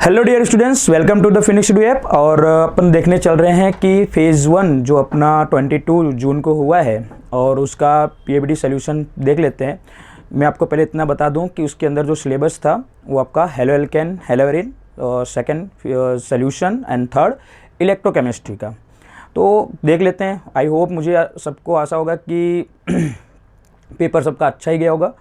Hello dear students, welcome to the Phoenix Studio app. और अपन देखने चल रहे हैं कि फेज़ 1 जो अपना 22 जून को हुआ है और उसका पीएबीडी सोल्यूशन देख लेते हैं। मैं आपको पहले इतना बता दूं कि उसके अंदर जो सिलेबस था वो आपका haloalkane haloarene, second solution and third electrochemistry का। तो देख लेते हैं। आई होप मुझे सबको आशा होगा कि पेपर सबका अच्छा ही गया होगा,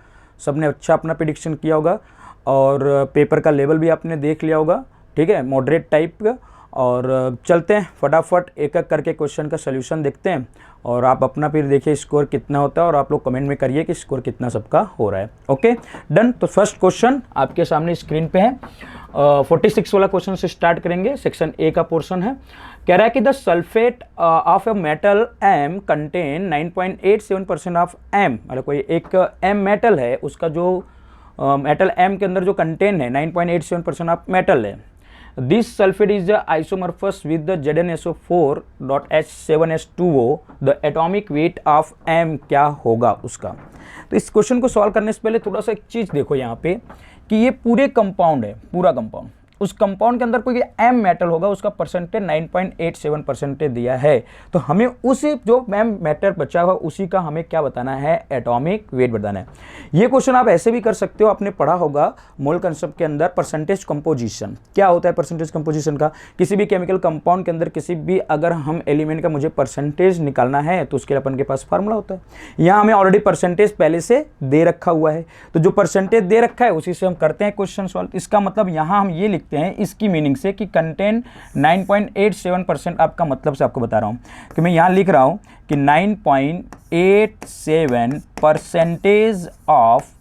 सबने अच्छा अपना प्रेडिक्शन किया होगा और पेपर का लेवल भी आपने देख लिया होगा। ठीक है, मॉडरेट टाइप का। और चलते हैं फटाफट एक एक करके क्वेश्चन का सोल्यूशन देखते हैं और आप अपना फिर देखिए स्कोर कितना होता है और आप लोग कमेंट में करिए कि स्कोर कितना सबका हो रहा है। Okay done. तो फर्स्ट क्वेश्चन आपके सामने स्क्रीन पे है। 46 वाला क्वेश्चन से स्टार्ट करेंगे। सेक्शन ए का पोर्शन है। कह रहा है कि the sulphate of a metal M contain 9.87% of M, मतलब कोई एक एम मेटल है, उसका जो मेटल एम के अंदर जो कंटेन है 9.87% ऑफ मेटल है। This sulphate is isomorphous with the ZnSO4.H7S2O। The atomic weight of M क्या होगा उसका। तो इस क्वेश्चन को सॉल्व करने से पहले थोड़ा सा एक चीज देखो यहाँ पे कि ये पूरे कंपाउंड है, पूरा कंपाउंड। उस कंपाउंड के अंदर कोई एम मेटल होगा, उसका परसेंटेज 9.87% दिया है। तो हमें उसी जो एम मेटल बचा हुआ उसी का हमें क्या बताना है, एटॉमिक वेट बताना है। ये क्वेश्चन आप ऐसे भी कर सकते हो, आपने पढ़ा होगा मोल कंसेप्ट के अंदर परसेंटेज कंपोजिशन। क्या होता है परसेंटेज कंपोजिशन का? किसी भी केमिकल कंपाउंड के अंदर किसी भी अगर हम एलिमेंट का मुझे परसेंटेज निकालना है तो उसके लिए अपन के पास फार्मूला होता है। यहाँ हमें ऑलरेडी परसेंटेज पहले से दे रखा हुआ है, तो जो परसेंटेज दे रखा है उसी से हम करते हैं क्वेश्चन सॉल्व। इसका मतलब यहाँ हम ये लिखते हैं इसकी मीनिंग से कि कंटेन 9.87%। आपका मतलब से आपको बता रहा हूं कि मैं यहां लिख रहा हूं कि 9.87% ऑफ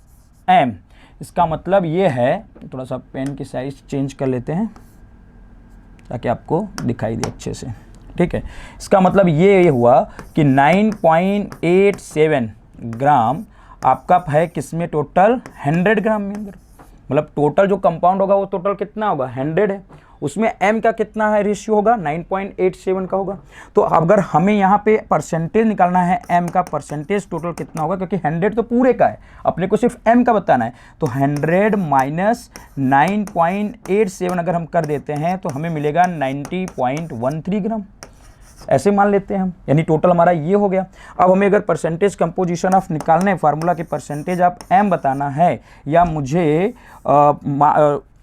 एम। इसका मतलब ये है, थोड़ा सा पेन की साइज चेंज कर लेते हैं ताकि आपको दिखाई दे अच्छे से। ठीक है, इसका मतलब ये हुआ कि 9.87 ग्राम आपका है किसमें, टोटल 100 ग्राम में अंदर। मतलब टोटल जो कंपाउंड होगा वो टोटल कितना होगा, 100 है। उसमें m का कितना है रेशियो होगा, 9.87 का होगा। तो अगर हमें यहाँ पे परसेंटेज निकालना है m का, परसेंटेज टोटल कितना होगा, क्योंकि 100 तो पूरे का है, अपने को सिर्फ m का बताना है। तो 100 माइनस 9.87 अगर हम कर देते हैं तो हमें मिलेगा 90.13 ग्राम। ऐसे मान लेते हैं हम, यानी टोटल हमारा ये हो गया। अब हमें अगर परसेंटेज कंपोजिशन ऑफ निकालना है, फार्मूला के परसेंटेज ऑफ एम बताना है, या मुझे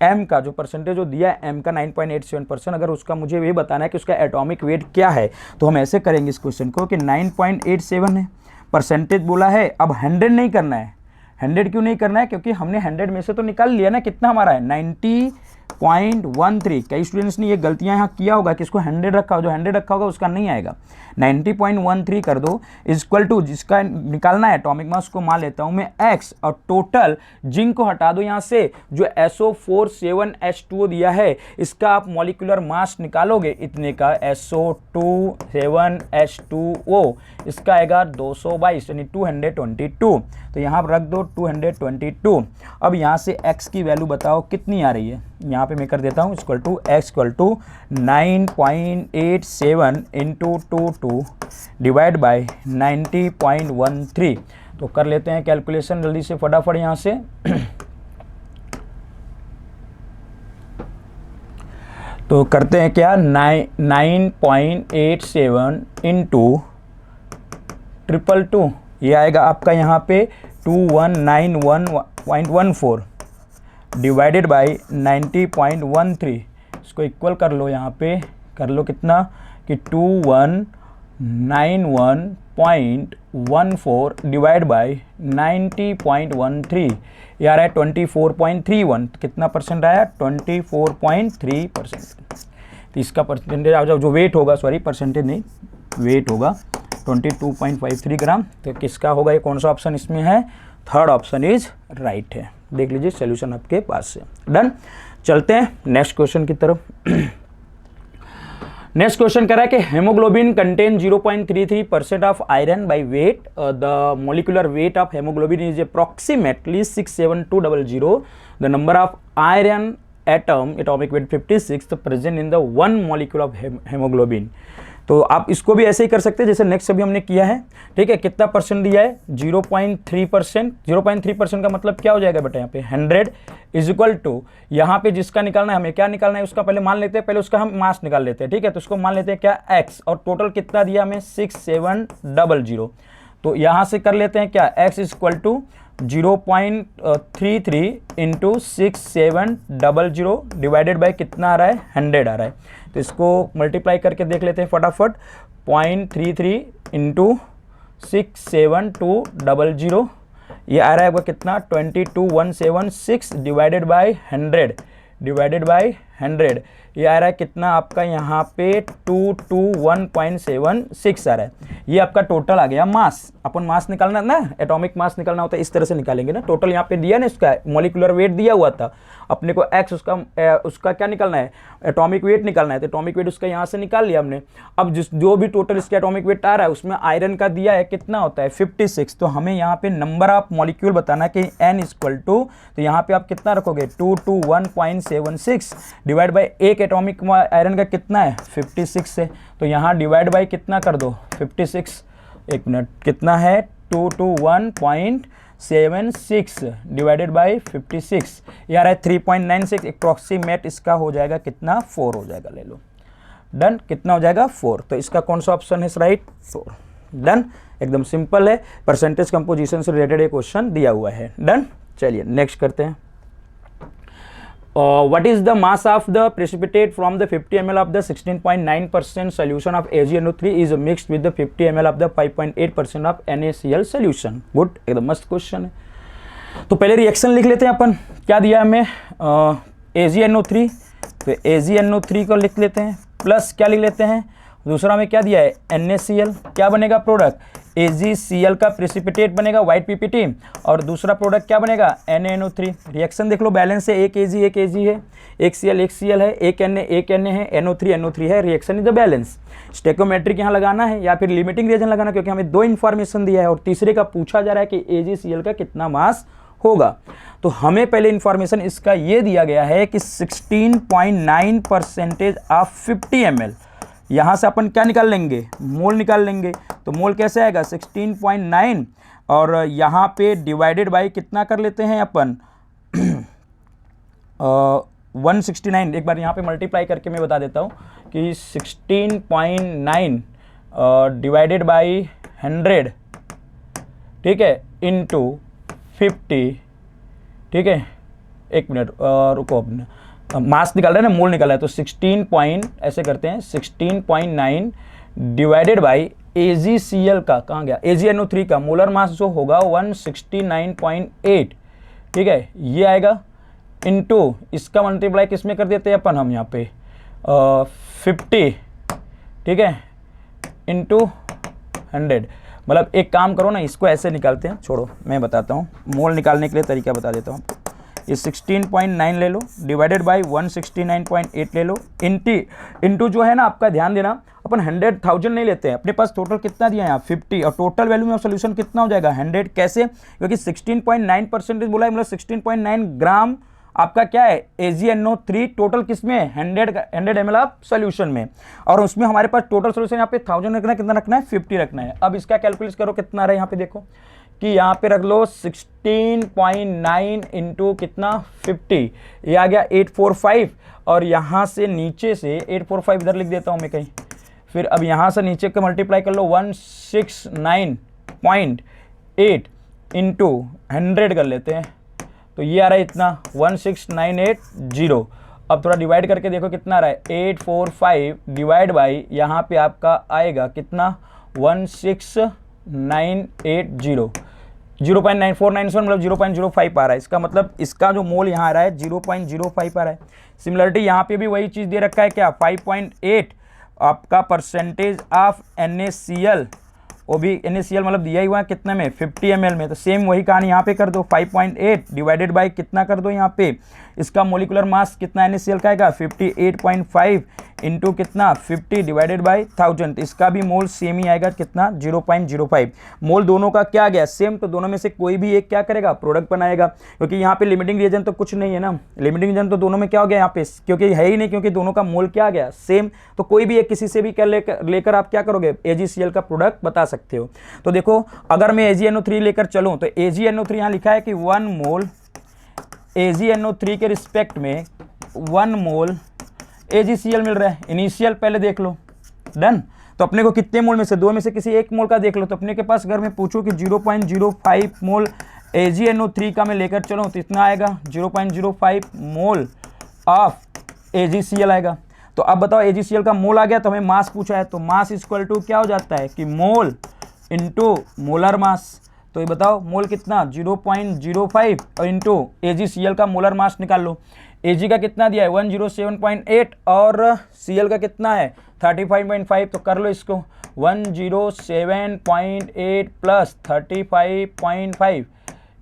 एम का जो परसेंटेज जो दिया है एम का 9.87%, अगर उसका मुझे ये बताना है कि उसका एटॉमिक वेट क्या है, तो हम ऐसे करेंगे इस क्वेश्चन को कि 9.87 है, परसेंटेज बोला है। अब 100 नहीं करना है। 100 क्यों नहीं करना है? क्योंकि हमने 100 में से तो निकाल लिया ना, कितना हमारा है 90.13। कई स्टूडेंट्स ने ये गलतियां यहाँ किया होगा कि इसको 100 रखा हो, जो 100 रखा होगा उसका नहीं आएगा। 90.13 कर दो इक्वल टू, जिसका निकालना है एटॉमिक मास को मान लेता हूं मैं x, और टोटल जिंक को हटा दो यहाँ से, जो SO4 7H2O दिया है इसका आप मॉलिक्यूलर मास निकालोगे इतने का, SO2 7H2O, इसका आएगा 222 यानी 222। तो यहाँ पर रख दो 222। अब यहाँ से x की वैल्यू बताओ कितनी आ रही है। यहाँ पे मैं कर देता हूँ equal to x equal to 9.87 into 22 divide by 90.13। तो कर लेते हैं कैलकुलेशन जल्दी से फटाफट यहाँ से। तो करते हैं क्या, 9.87 इंटू 222, ये आएगा आपका यहाँ पे 2191.14 डिवाइडेड बाई 90.13। इसको इक्वल कर लो, यहाँ पे कर लो कितना कि 2191.14 डिवाइड बाई 90.13, ये आ रहा है 24.31। कितना परसेंट आया, 24.3%। तो इसका परसेंटेज जो वेट होगा, सॉरी परसेंटेज नहीं, वेट होगा 22.53 ग्राम। तो किसका होगा, ये कौन सा ऑप्शन इसमें है, थर्ड ऑप्शन इज राइट है। देख लीजिए सोल्यूशन आपके पास से डन। चलते हैं नेक्स्ट क्वेश्चन की तरफ। नेक्स्ट क्वेश्चन कह रहा है कि haemoglobin contain 0.33% of iron by weight. The molecular weight of haemoglobin is approximately 67200। The number of iron atom atomic weight 56 present in the 1 molecule of haemoglobin. तो आप इसको भी ऐसे ही कर सकते हैं जैसे नेक्स्ट अभी हमने किया है, ठीक है। कितना परसेंट दिया है, 0.3%। 0.3% का मतलब क्या हो जाएगा बेटा, यहाँ पे 100 इज इक्वल टू, यहाँ पे जिसका निकालना है हमें, क्या निकालना है उसका पहले मान लेते हैं, पहले उसका हम मास निकाल लेते हैं, ठीक है। तो उसको मान लेते हैं क्या, x, और टोटल कितना दिया हमें 6700। तो यहाँ से कर लेते हैं क्या, x is equal to 0.33 into 6700 divided by कितना आ रहा है, 100 आ रहा है। तो इसको मल्टीप्लाई करके देख लेते हैं फटाफट, 0.33 इंटू 67200, ये आ रहा है आपका कितना, 22176 डिवाइडेड बाई 100, डिवाइडेड बाई 100, ये आ रहा है कितना आपका यहाँ पे 221.76 आ रहा है। ये आपका टोटल आ गया मास। अपन मास निकालना ना, एटॉमिक मास निकालना होता है, इस तरह से निकालेंगे ना। टोटल यहाँ पे दिया ना, इसका मॉलिक्यूलर वेट दिया हुआ था अपने को x, उसका क्या निकालना है, एटॉमिक वेट निकालना है। तो एटॉमिक वेट उसका यहाँ से निकाल लिया हमने। अब जो भी टोटल इसका एटॉमिक वेट आ रहा है उसमें आयरन का दिया है कितना होता है, 56। तो हमें यहाँ पे नंबर ऑफ मॉलिक्यूल बताना है कि n इक्वल टू, तो यहाँ पे आप कितना रखोगे, 221.76 डिवाइड बाई एक एटॉमिक आयरन का कितना है, 56 है। तो यहाँ डिवाइड बाई कितना कर दो, 56, एक मिनट, कितना है 221.76 डिवाइडेड बाई 56, ये आ रहा है 3.96। अप्रॉक्सीमेट इसका हो जाएगा कितना, 4 हो जाएगा, ले लो, डन। कितना हो जाएगा, 4। तो इसका कौन सा ऑप्शन है राइट, 4, डन। एकदम सिंपल है, परसेंटेज कंपोजिशन से रिलेटेड एक क्वेश्चन दिया हुआ है, डन। चलिए नेक्स्ट करते हैं। What is the mass of the precipitate from the 50 ml of the 16.9% solution of AgNO3 is mixed with the 50 ml of the 5.8% of NaCl solution? Good, एकदम मस्त क्वेश्चन है। तो पहले रिएक्शन लिख लेते हैं अपन, क्या दिया हमें, AgNO3, तो AgNO3 को लिख लेते हैं, प्लस क्या लिख लेते हैं, दूसरा में क्या दिया है, NaCl, क्या बनेगा प्रोडक्ट, AgCl का प्रेसिपिटेट बनेगा व्हाइट पीपीटी, और दूसरा प्रोडक्ट क्या बनेगा, NaNO3। रिएक्शन देख लो, बैलेंस है, एक Ag है, एक Cl है, एक Na है, NO3 है, रिएक्शन इज द बैलेंस। स्टेकोमेट्रिक यहाँ लगाना है या फिर लिमिटिंग रीजन लगाना, क्योंकि हमें दो इन्फॉर्मेशन दिया है और तीसरे का पूछा जा रहा है कि AgCl का कितना मास होगा। तो हमें पहले इन्फॉर्मेशन इसका ये दिया गया है कि 16.9% ऑफ 50 ml, यहाँ से अपन क्या निकाल लेंगे, मोल निकाल लेंगे। तो मोल कैसे आएगा, 16.9, और यहाँ पे डिवाइडेड बाई कितना कर लेते हैं अपन 169। एक बार यहाँ पे मल्टीप्लाई करके मैं बता देता हूँ कि 16.9 डिवाइडेड बाई 100, ठीक है, इंटू 50, ठीक है। एक मिनट रुको, अपने मास निकाल रहे हैं ना, मोल निकाला है, तो 16 ऐसे करते हैं, 16.9 डिवाइडेड बाई AgCl का, कहाँ गया, AgNO3 का मोलर मास जो होगा 169.8, ठीक है, ये आएगा, इनटू इसका मल्टीप्लाई किस में कर देते हैं अपन हम यहाँ पे 50, ठीक है, इनटू 100। मतलब एक काम करो ना, इसको ऐसे निकालते हैं, छोड़ो मैं बताता हूँ, मोल निकालने के लिए तरीका बता देता हूँ। ये 16.9 ले लो, डिवाइडेड बाई 169.8 ले लो, इंटू जो है ना, आपका ध्यान देना, अपन 100,000 नहीं लेते हैं, अपने पास टोटल कितना दिया है यहाँ 50, और टोटल वैल्यू में सोल्यूशन कितना हो जाएगा 100। कैसे, क्योंकि 16.9% बोला है, मतलब 16.9 ग्राम आपका क्या है, AgNO3 टोटल किसमें, 100 ml ऑफ सोल्यूशन में, और उसमें हमारे पास टोटल सोल्यूशन यहाँ पे 1000 रखना है, कितना रखना है, 50 रखना है। अब इसका कैलकुलेट करो कितना रहा है, यहाँ पे देखो कि यहाँ पे रख लो 16.9 इंटू कितना 50, ये आ गया 845, और यहाँ से नीचे से 845 इधर लिख देता हूँ मैं कहीं, फिर अब यहाँ से नीचे का मल्टीप्लाई कर लो 169.8 इंटू 100 कर लेते हैं, तो ये आ रहा है इतना 16980। अब थोड़ा डिवाइड करके देखो कितना आ रहा है, 845 डिवाइड बाई यहाँ पे आपका आएगा कितना 16980, 0.9497 मतलब 0.05 आ रहा है। इसका मतलब इसका जो मोल यहाँ आ रहा है 0.05 आ रहा है। सिमिलरिटी यहाँ पे भी वही चीज़ दे रखा है क्या, 5.8 आपका परसेंटेज ऑफ NaCl, वो भी NaCl मतलब दिया ही हुआ है कितने में, 50 ml में। तो सेम वही कहानी यहाँ पे कर दो, 5.8 डिवाइडेड बाई कितना कर दो यहाँ पे, इसका मोलिकुलर मास कितना NaCl का आएगा 58.5 इंटू कितना 50 डिवाइडेड बाई 1000, इसका भी मोल सेम ही आएगा कितना 0.05। मोल दोनों का क्या आ गया सेम, तो दोनों में से कोई भी एक क्या करेगा प्रोडक्ट बनाएगा, क्योंकि यहाँ पे लिमिटिंग रीजन तो कुछ नहीं है ना, लिमिटिंग रीजन तो दोनों में क्या हो गया यहाँ पे, क्योंकि है ही नहीं, क्योंकि दोनों का मोल क्या आ गया सेम, तो कोई भी एक किसी से भी क्या लेकर आप क्या करोगे AgCl का प्रोडक्ट बता सकते हो। तो देखो अगर मैं AgNO3 लेकर चलूँ तो AgNO3 यहाँ लिखा है कि 1 मोल AgNO3 के रिस्पेक्ट में 1 मोल AgCl मिल रहा है। इनिशियल पहले देख लो, डन। तो अपने को कितने मोल में से, दो में से किसी एक मोल का देख लो, तो अपने के पास अगर मैं पूछूं कि 0.05 मोल AgNO3 का मैं लेकर चलूं तो इतना आएगा 0.05 मोल ऑफ AgCl आएगा। तो अब बताओ AgCl का मोल आ गया, तो हमें मास पूछा है, तो मास इक्वल टू क्या हो जाता है कि मोल इंटू मोलर मास। तो ये बताओ मोल कितना 0.05 और इंटू AgCl का मोलर मास निकाल लो। Ag का कितना दिया है 107.8 और Cl का कितना है 35.5, तो कर लो इसको 107.8 प्लस 35.5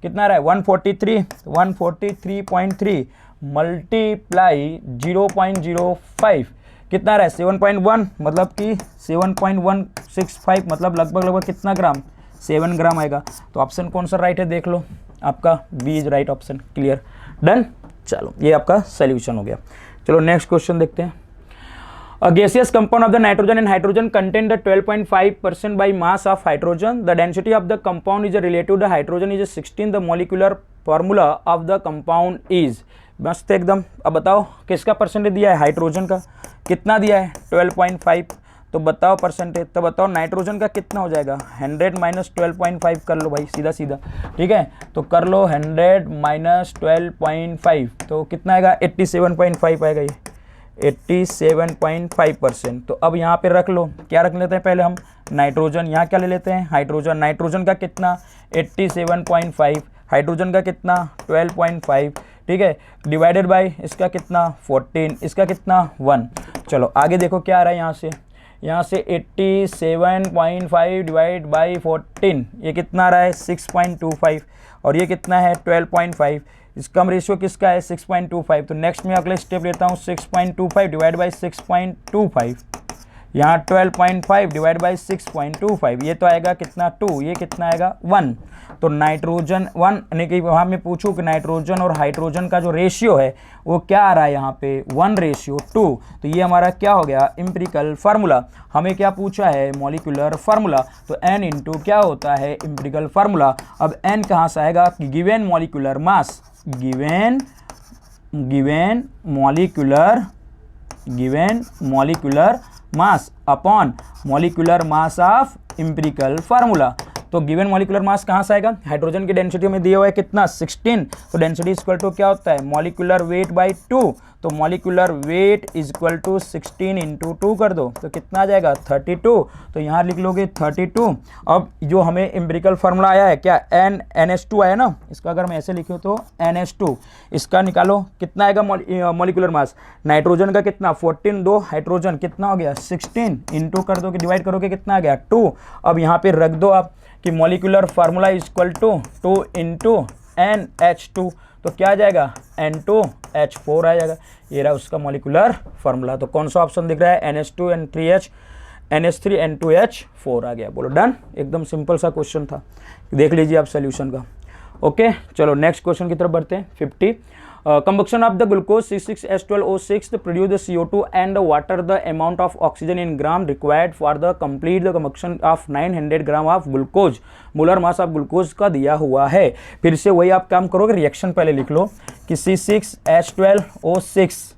कितना रहा है 143.3 मल्टीप्लाई 0.05 कितना रहा है 7.1, मतलब कि 7.165, मतलब लगभग कितना ग्राम 7 ग्राम आएगा। तो ऑप्शन कौन सा राइट है देख लो, आपका B is right option. Clear, done. चलो ये आपका सोल्यूशन हो गया। चलो नेक्स्ट क्वेश्चन देखते हैं। A gaseous compound of the nitrogen and hydrogen contain the 12.5% by mass of hydrogen. The density of the compound is relative to the hydrogen is 16. The molecular formula of the compound is, मस्त एकदम। अब बताओ किसका percentage दिया है, hydrogen का कितना दिया है 12.5, तो बताओ परसेंटेज। तो बताओ नाइट्रोजन का कितना हो जाएगा 100 माइनस 12.5 कर लो भाई, सीधा सीधा, ठीक है। तो कर लो 100 माइनस 12.5, तो कितना आएगा 87.5 आएगा, ये 87.5%। तो अब यहाँ पे रख लो, क्या रख लेते हैं पहले हम नाइट्रोजन, यहाँ क्या ले लेते हैं हाइड्रोजन। नाइट्रोजन का कितना 87.5, हाइड्रोजन का कितना 12.5, ठीक है, डिवाइडेड बाय इसका कितना 14, इसका कितना 1। चलो आगे देखो क्या आ रहा है यहाँ से 87.5 डिवाइड बाई 14, ये कितना आ रहा है 6.25, और ये कितना है 12.5, इसका रेशियो किसका है 6.25। तो नेक्स्ट में अगले स्टेप लेता हूँ 6.25 डिवाइड बाई 6.25, यहाँ 12.5 डिवाइड बाई 6.25, ये तो आएगा कितना 2, ये कितना आएगा 1। तो नाइट्रोजन 1, यानी कि वहाँ मैं पूछूँ कि नाइट्रोजन और हाइड्रोजन का जो रेशियो है वो क्या आ रहा है यहाँ पे 1:2। तो ये हमारा क्या हो गया एम्पिरिकल फार्मूला। हमें क्या पूछा है मॉलिक्यूलर फार्मूला, तो n इंटू क्या होता है एम्पिरिकल फार्मूला। अब n कहाँ से आएगा कि given molecular mass, given molecular mass upon molecular mass of empirical formula. तो गिवन मॉलिक्यूलर मास कहाँ से आएगा, हाइड्रोजन की डेंसिटी में दिया हुआ है कितना 16, तो डेंसिटी इक्वल टू क्या होता है मॉलिक्यूलर वेट बाई 2, तो molecular weight equal to 16 into 2 कर दो, तो कितना आ जाएगा 32, तो यहाँ लिख लोगे 32। अब जो हमें एम्पिरिकल फार्मूला आया है क्या NH2 आया ना, इसका अगर मैं ऐसे लिखूँ तो NH2, इसका निकालो कितना आएगा मॉलिक्यूलर मास। नाइट्रोजन का कितना 14, 2 हाइड्रोजन कितना हो गया 16 इंटू कर दो, डिवाइड करोगे कितना आ गया 2। अब यहाँ पे रख दो आप कि molecular formula equal to 2 into NH2, तो क्या आ जाएगा N2H4 आ जाएगा। ये रहा उसका मॉलिक्यूलर फार्मूला। तो कौन सा ऑप्शन दिख रहा है NH2 N3H NH3 N2H4 आ गया। बोलो डन, एकदम सिंपल सा क्वेश्चन था, देख लीजिए आप सोल्यूशन का। ओके चलो नेक्स्ट क्वेश्चन की तरफ बढ़ते हैं। 50 combustion of the glucose C6H12O6 to produce the CO2 and the water, the amount of oxygen in gram required for the complete the combustion of 900 gram of glucose, molar mass of glucose का दिया हुआ है। फिर से वही आप काम करोगे, रिएक्शन पहले लिख लो कि C6H12O6,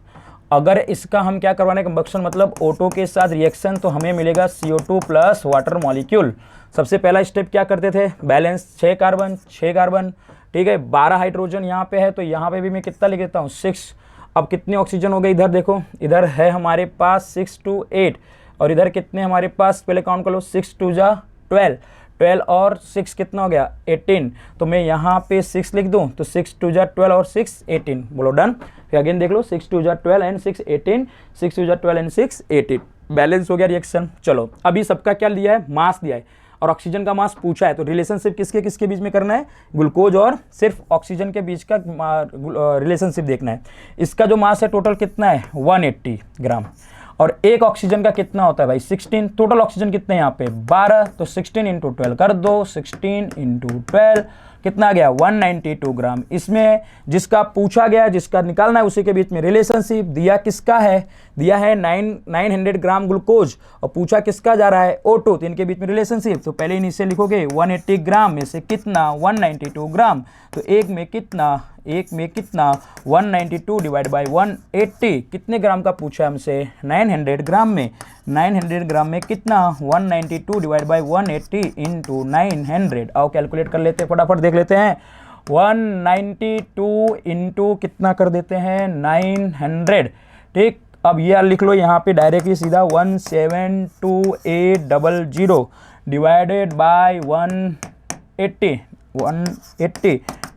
अगर इसका हम क्या करवाने कंबक्शन मतलब ऑटो के साथ रिएक्शन, तो हमें मिलेगा CO2 प्लस वाटर मॉलिक्यूल। सबसे पहला स्टेप क्या करते थे बैलेंस 6 कार्बन 6 कार्बन, ठीक है 12 हाइड्रोजन यहाँ पे है, तो यहाँ पे भी मैं कितना लिख देता हूँ 6। अब कितने ऑक्सीजन हो गए इधर देखो, इधर है हमारे पास 6 to 8 और इधर कितने हमारे पास पहले काउंट कर लो 6 2 जा 12 और 6 कितना हो गया 18, तो मैं यहाँ पे 6 लिख दूँ तो 6 2 जा 12 और 6 18। बोलो डन। फिर अगेन देख लो 6 2 जा 12 एंड 6 18, 6 2 जा 12 एंड 6 18, बैलेंस हो गया रिएक्शन। चलो अभी सबका क्या दिया है मास दिया है और ऑक्सीजन का मास पूछा है, तो रिलेशनशिप किसके किसके बीच में करना है ग्लूकोज और सिर्फ ऑक्सीजन के बीच का रिलेशनशिप देखना है। इसका जो मास है टोटल कितना है 180 ग्राम और एक ऑक्सीजन का कितना होता है भाई 16, टोटल ऑक्सीजन कितने यहाँ पे 12, तो 16 इंटू 12 कर दो, 16 इंटू 12 कितना आ गया 192 ग्राम। इसमें जिसका पूछा गया, जिसका निकालना है, उसी के बीच में रिलेशनशिप दिया किसका है, दिया है 900 ग्राम ग्लूकोज और पूछा किसका जा रहा है O2, तो इनके बीच में रिलेशनशिप। तो पहले नीचे लिखोगे 180 ग्राम में से कितना 192 ग्राम, तो एक में कितना 192 डिवाइड बाई 180, कितने ग्राम का पूछा हमसे 900 ग्राम में, 900 ग्राम में कितना 192 डिवाइड बाई 180 इंटू 900। आओ कैलकुलेट कर लेते हैं, फटाफट देख लेते हैं। 192 इंटू कितना कर देते हैं 900, ठीक। अब ये लिख लो यहाँ पे डायरेक्टली सीधा 172,800 डिवाइडेड बाय 180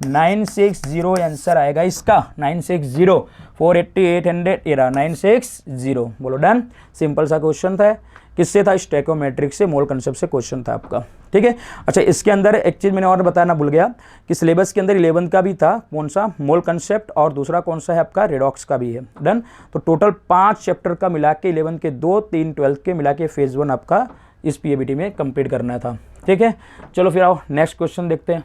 960 आंसर आएगा इसका 960, 480 800 एरा 960। बोलो डन। सिंपल सा क्वेश्चन था, किससे था स्टोइकोमेट्रिक से, मोल कंसेप्ट से क्वेश्चन था आपका, ठीक है। अच्छा इसके अंदर एक चीज़ मैंने और बताना भूल गया कि सिलेबस के अंदर 11 का भी था, कौन सा मोल कंसेप्ट, और दूसरा कौन सा है आपका रेडॉक्स का भी है। डन। तो टोटल 5 चैप्टर का मिला के 11 के 2, 3 12 के मिला के फेज 1 आपका इस पीएबीटी में कंप्लीट करना था, ठीक है। चलो फिर आओ नेक्स्ट क्वेश्चन देखते हैं।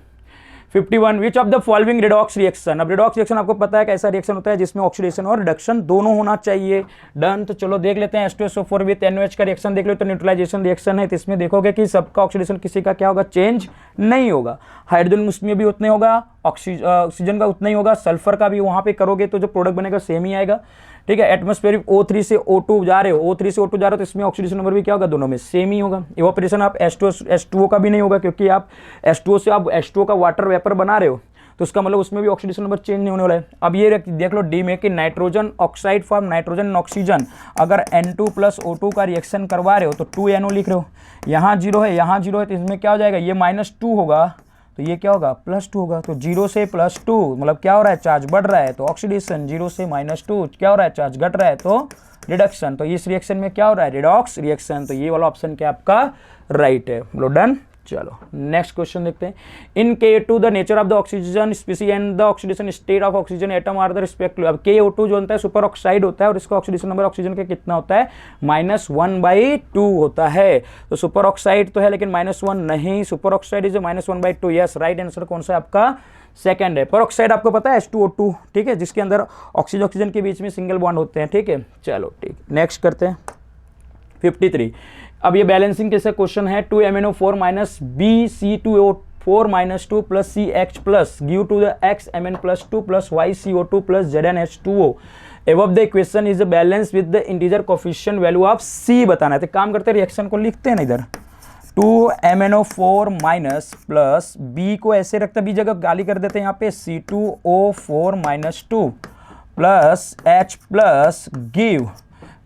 51 विच of the following redox reaction. अब रिडॉक्स रिएक्शन आपको पता है कि ऐसा रिएक्शन होता है जिसमें ऑक्सीडेशन और रिडक्शन दोनों होना चाहिए। डन। तो चलो देख लेते हैं H2SO4 विद NOH का रिएक्शन देख लो, तो न्यूट्रलाइजेशन रिएक्शन है, तो इसमें देखोगे कि सबका ऑक्सीडेशन किसी का क्या होगा चेंज नहीं होगा, हाइड्रोजन उसमें भी उतना होगा, ऑक्सीजन का उतना ही होगा, सल्फर का भी वहां पे करोगे तो जो प्रोडक्ट बनेगा सेम ही आएगा, ठीक है। एटमॉस्फेरिक O3 से O2 जा रहे हो, O3 से O2 जा रहे हो तो इसमें ऑक्सीडेशन नंबर भी क्या होगा दोनों में सेम ही होगा। इवापोरेशन आप H2O का भी नहीं होगा, क्योंकि आप H2O से आप H2O का वाटर वेपर बना रहे हो, तो उसका मतलब उसमें भी ऑक्सीडेशन नंबर चेंज नहीं होने वाला है। अब ये देख लो डी में कि nitrogen oxide form nitrogen and oxygen, अगर N2 प्लस O2 का रिएक्शन करवा रहे हो तो 2NO लिख रहे हो, यहाँ 0 है, यहाँ 0 है, तो इसमें क्या हो जाएगा, ये -2 होगा तो ये क्या होगा +2 होगा। तो 0 से +2 मतलब क्या हो रहा है, चार्ज बढ़ रहा है तो ऑक्सीडेशन, 0 से -2 क्या हो रहा है, चार्ज घट रहा है तो रिडक्शन। तो इस रिएक्शन में क्या हो रहा है, रिडॉक्स रिएक्शन। तो ये वाला ऑप्शन क्या आपका राइट है। बोलो डन। चलो नेक्स्ट क्वेश्चन देखते हैं। In K2 the nature of the oxygen species and the oxidation state of oxygen atom are the respective. अब KO2 जो होता है सुपर ऑक्साइड होता है और इसका ऑक्सीडेशन नंबर ऑक्सीजन के कितना होता है -1/2 होता है। तो सुपर ऑक्साइड तो है लेकिन -1 नहीं, super oxide is -1/2। Yes right answer कौन सा आपका सेकंड है। पर ऑक्साइड आपको पता है H2O2, ठीक है, जिसके अंदर ऑक्सीजन के बीच में सिंगल बॉन्ड होते हैं, ठीक है। चलो ठीक, नेक्स्ट करते हैं 53। अब ये बैलेंसिंग कैसे क्वेश्चन है, 2MnO4 BC2O4 2 plus CH plus give to the XMn+2 plus YCO2 plus ZnH2O। Above the equation is balance with the integer coefficient value of C बताना है। तो काम करते हैं रिएक्शन को लिखते हैं ना, इधर 2MnO4 माइनस प्लस B को ऐसे रखते, B जगह गाली कर देते हैं यहाँ पे C2O4 2 plus H plus give,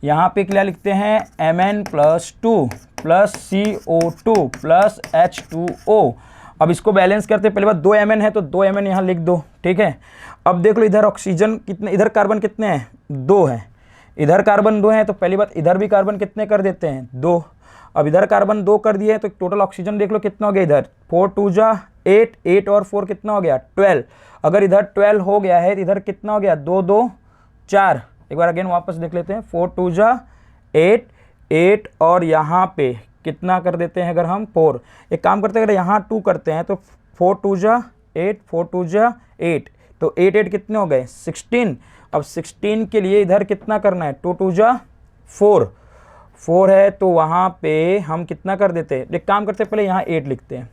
यहाँ पे क्या लिखते हैं Mn+2 plus CO2 plus H2O। अब इसको बैलेंस करते हैं, पहले बात 2 Mn है तो 2 Mn यहाँ लिख दो, ठीक है। अब देख लो इधर ऑक्सीजन कितने, इधर कार्बन कितने हैं 2 हैं, इधर कार्बन 2 हैं, तो पहली बात इधर भी कार्बन कितने कर देते हैं 2। अब इधर कार्बन 2 कर दिए हैं तो टोटल ऑक्सीजन देख लो कितना हो गया, इधर 4 2 जा 8, 8 और 4 कितना हो गया 12। अगर इधर 12 हो गया है इधर कितना हो गया 2 2 4। एक बार अगेन वापस देख लेते हैं, 4 2 जा 8, 8 और यहाँ पे कितना कर देते हैं अगर हम 4। एक काम करते हैं अगर यहाँ 2 करते हैं तो 4 2 जा 8, 4 2 जा 8, तो 8 8 कितने हो गए 16। अब 16 के लिए इधर कितना करना है 2 2 जा 4, 4 है तो वहाँ पे हम कितना कर देते हैं, एक काम करते हैं पहले यहाँ 8 लिखते हैं,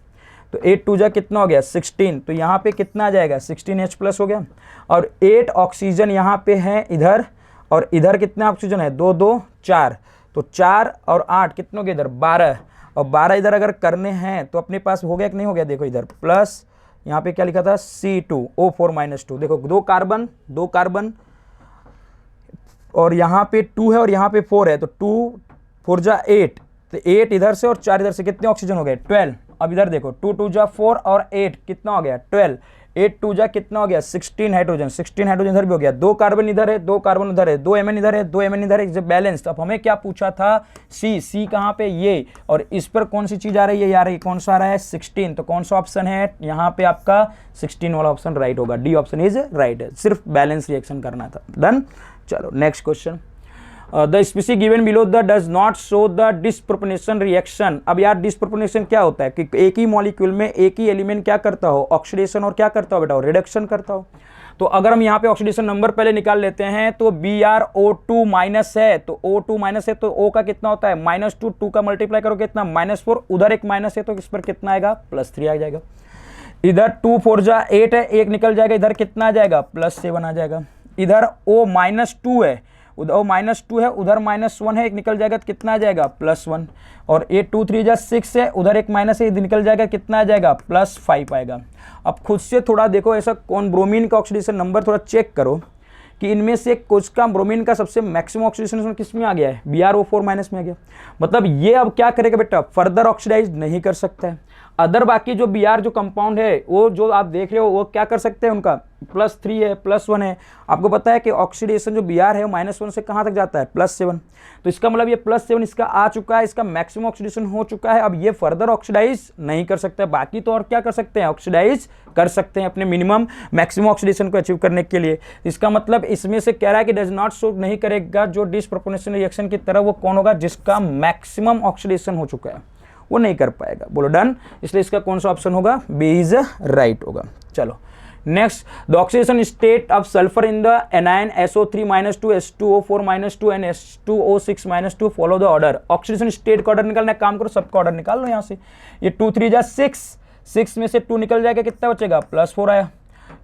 तो 8 2 जा कितना हो गया 16, तो यहाँ पे कितना आ जाएगा 16H प्लस हो गया। और 8 ऑक्सीजन यहाँ पे है इधर, और इधर कितना ऑक्सीजन है 2 2 4, तो 4 और 8 कितने हो गए इधर 12, और 12 इधर अगर करने हैं तो अपने पास हो गया कि नहीं हो गया, देखो इधर प्लस यहाँ पे क्या लिखा था C2O4 2, देखो 2 कार्बन और यहाँ पे 2 है और यहाँ पे 4 है, तो 2 4 जा 8, तो 8 इधर से और 4 इधर से कितने ऑक्सीजन हो गए 12। अब इधर देखो 2 2 जा 4 और 8 कितना हो गया 12, 8 2 जा कितना हो गया 16 हाइड्रोजन, 16 हाइड्रोजन इधर भी हो गया, 2 कार्बन इधर है, 2 कार्बन इधर है, 2 Mn इधर है, 2 Mn इधर है, बैलेंस। अब हमें क्या पूछा था C कहाँ पे ये, और इस पर कौन सी चीज आ रही है, ये आ रही है कौन सा आ रहा है 16, तो कौन सा ऑप्शन है यहाँ पे आपका 16 वाला ऑप्शन राइट होगा, डी ऑप्शन इज राइट है, सिर्फ बैलेंस रिएक्शन करना था। डन। चलो next question. The species given below the does not show the disproportional reaction. अब यार डिस्प्रोपोर्शनल क्या होता है कि एक ही मॉलिक्यूल में एक ही एलिमेंट क्या करता हो, ऑक्सीडेशन और क्या करता हो बेटा, रिडक्शन करता हो। तो अगर हम यहाँ पे ऑक्सीडेशन नंबर पहले निकाल लेते हैं तो BrO2 माइनस है, तो O2 माइनस है तो O का कितना होता है -2, 2 का मल्टीप्लाई करोगे कितना -4, उधर एक माइनस है तो इस पर कितना आएगा +3 आ जाएगा। इधर 2 4 जा 8 है, एक निकल जाएगा, इधर कितना आ जाएगा +7 आ जाएगा। इधर O -2 है, उधर O -2 है, उधर -1 है, एक निकल जाएगा तो कितना आ जाएगा +1। और 8 2 3 जा 6 है, उधर एक माइनस है, इधर निकल जाएगा कितना आ जाएगा +5 आएगा। अब खुद से थोड़ा देखो ऐसा कौन ब्रोमीन का ऑक्सीडेशन नंबर थोड़ा चेक करो कि इनमें से कुछ का ब्रोमीन का सबसे मैक्सिमम ऑक्सीडेशन किस में आ गया है, BrO4 माइनस में आ गया। मतलब ये अब क्या करेगा बेटा, फर्दर ऑक्सीडाइज नहीं कर सकता है। अदर बाकी जो Br जो कंपाउंड है वो जो आप देख रहे हो वो क्या कर सकते हैं, उनका +3 है +1 है। आपको पता है कि ऑक्सीडेशन जो Br है वो -1 से कहाँ तक जाता है +7, तो इसका मतलब ये +7 इसका आ चुका है, इसका मैक्सिमम ऑक्सीडेशन हो चुका है। अब ये फर्दर ऑक्सीडाइज नहीं कर सकता है, बाकी तो और क्या कर सकते हैं, ऑक्सीडाइज कर सकते हैं अपने मिनिमम मैक्सिमम ऑक्सीडेशन को अचीव करने के लिए। इसका मतलब इसमें से कह रहा है कि डज नॉट शो नहीं करेगा जो डिस्प्रोपोर्शनल रिएक्शन की तरह, वो कौन होगा जिसका मैक्सिमम ऑक्सीडेशन हो चुका है, वो नहीं कर पाएगा। बोलो डन। इसलिए इसका कौन सा ऑप्शन होगा, बी इज राइट होगा। चलो next, the oxidation state of sulphur in the anion SO3 -2 H2O4 -2 and H2O6 -2 follow the order. Oxidation state का ऑर्डर निकालना है, काम करो सबका ऑर्डर निकाल लो यहाँ से। ये 2 3 जा 6, 6 में से 2 निकल जाएगा कितना बचेगा +4 आया।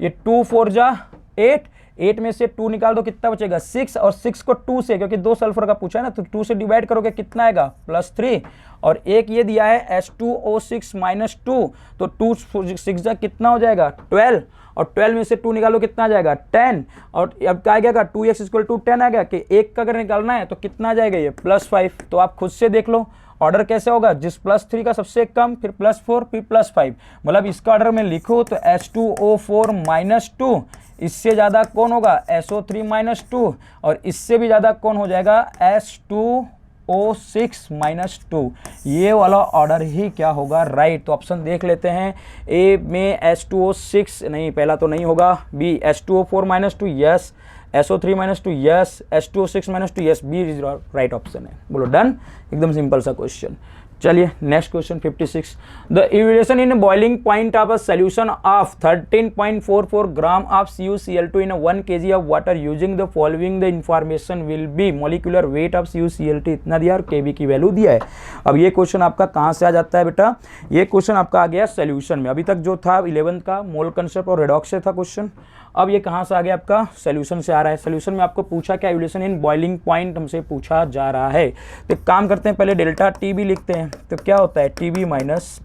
ये 2 4 जा 8, 8 में से 2 निकाल दो कितना बचेगा 6, और 6 को 2 से, क्योंकि 2 सल्फर का पूछा है ना, तो 2 से डिवाइड करोगे कितना आएगा +3, और एक ये दिया है H2O6 -2, तो 2 6 जा कितना हो जाएगा 12, और 12 में से 2 निकालो कितना आ जाएगा 10, और अब क्या आ गया 2x = 10 आ गया कि एक का अगर निकालना है तो कितना आ जाएगा ये +5। तो आप खुद से देख लो ऑर्डर कैसे होगा, जिस +3 का सबसे कम, फिर +4 फिर +5। मतलब इसका ऑर्डर में लिखो तो H2O4 -2, इससे ज़्यादा कौन होगा SO3 -2, और इससे भी ज़्यादा कौन हो जाएगा H2O6 -2। ये वाला ऑर्डर ही क्या होगा, राइट। तो ऑप्शन देख लेते हैं, ए में H2O6 नहीं, पहला तो नहीं होगा, B H2O4 -2 yes, SO3 -2 yes, H2O6 -2 yes, B is right option है। बोलो डन, एकदम सिंपल सा क्वेश्चन। चलिए next question 56, the elevation in boiling point of a solution of 13.44 gram of CuCl2 in 1 kg of water using the following the information will be molecular weight of CuCl2 इतना दिया और Kb की value दिया है। अब ये question आपका कहाँ से आ जाता है बेटा, ये क्वेश्चन आपका आ गया सोल्यूशन में। अभी तक जो था 11th का मोल कंसेप्ट और रेडॉक्स से था क्वेश्चन, अब ये कहाँ से आ गया आपका सोल्यूशन से आ रहा है। सोल्यूशन में आपको पूछा क्या, इवोल्यूशन इन बॉइलिंग पॉइंट हमसे पूछा जा रहा है। तो एक काम करते हैं, पहले डेल्टा TB लिखते हैं, तो क्या होता है TB -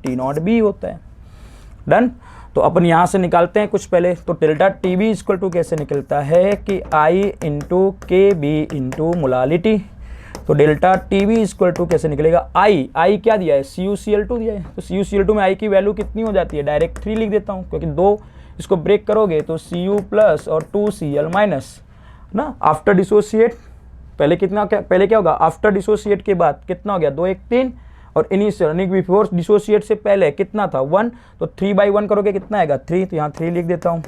T0B होता है। डन। तो अपन यहाँ से निकालते हैं कुछ पहले, तो डेल्टा TB = कैसे निकलता है कि I × KB × मोलालिटी। तो डेल्टा TB = कैसे निकलेगा, I क्या दिया है CuCl2 दिया है, तो CuCl2 में I की वैल्यू कितनी हो जाती है, डायरेक्ट 3 लिख देता हूँ, क्योंकि 2 इसको ब्रेक करोगे तो Cu+ और 2Cl- ना। आफ्टर डिसोसिएट पहले कितना, पहले क्या होगा, आफ्टर डिसोसिएट के बाद कितना हो गया 2 1 3, और इनिशियल बिफोर डिसोसिएट से पहले कितना था 1, तो 3/1 करोगे कितना आएगा 3, तो यहाँ 3 लिख देता हूँ।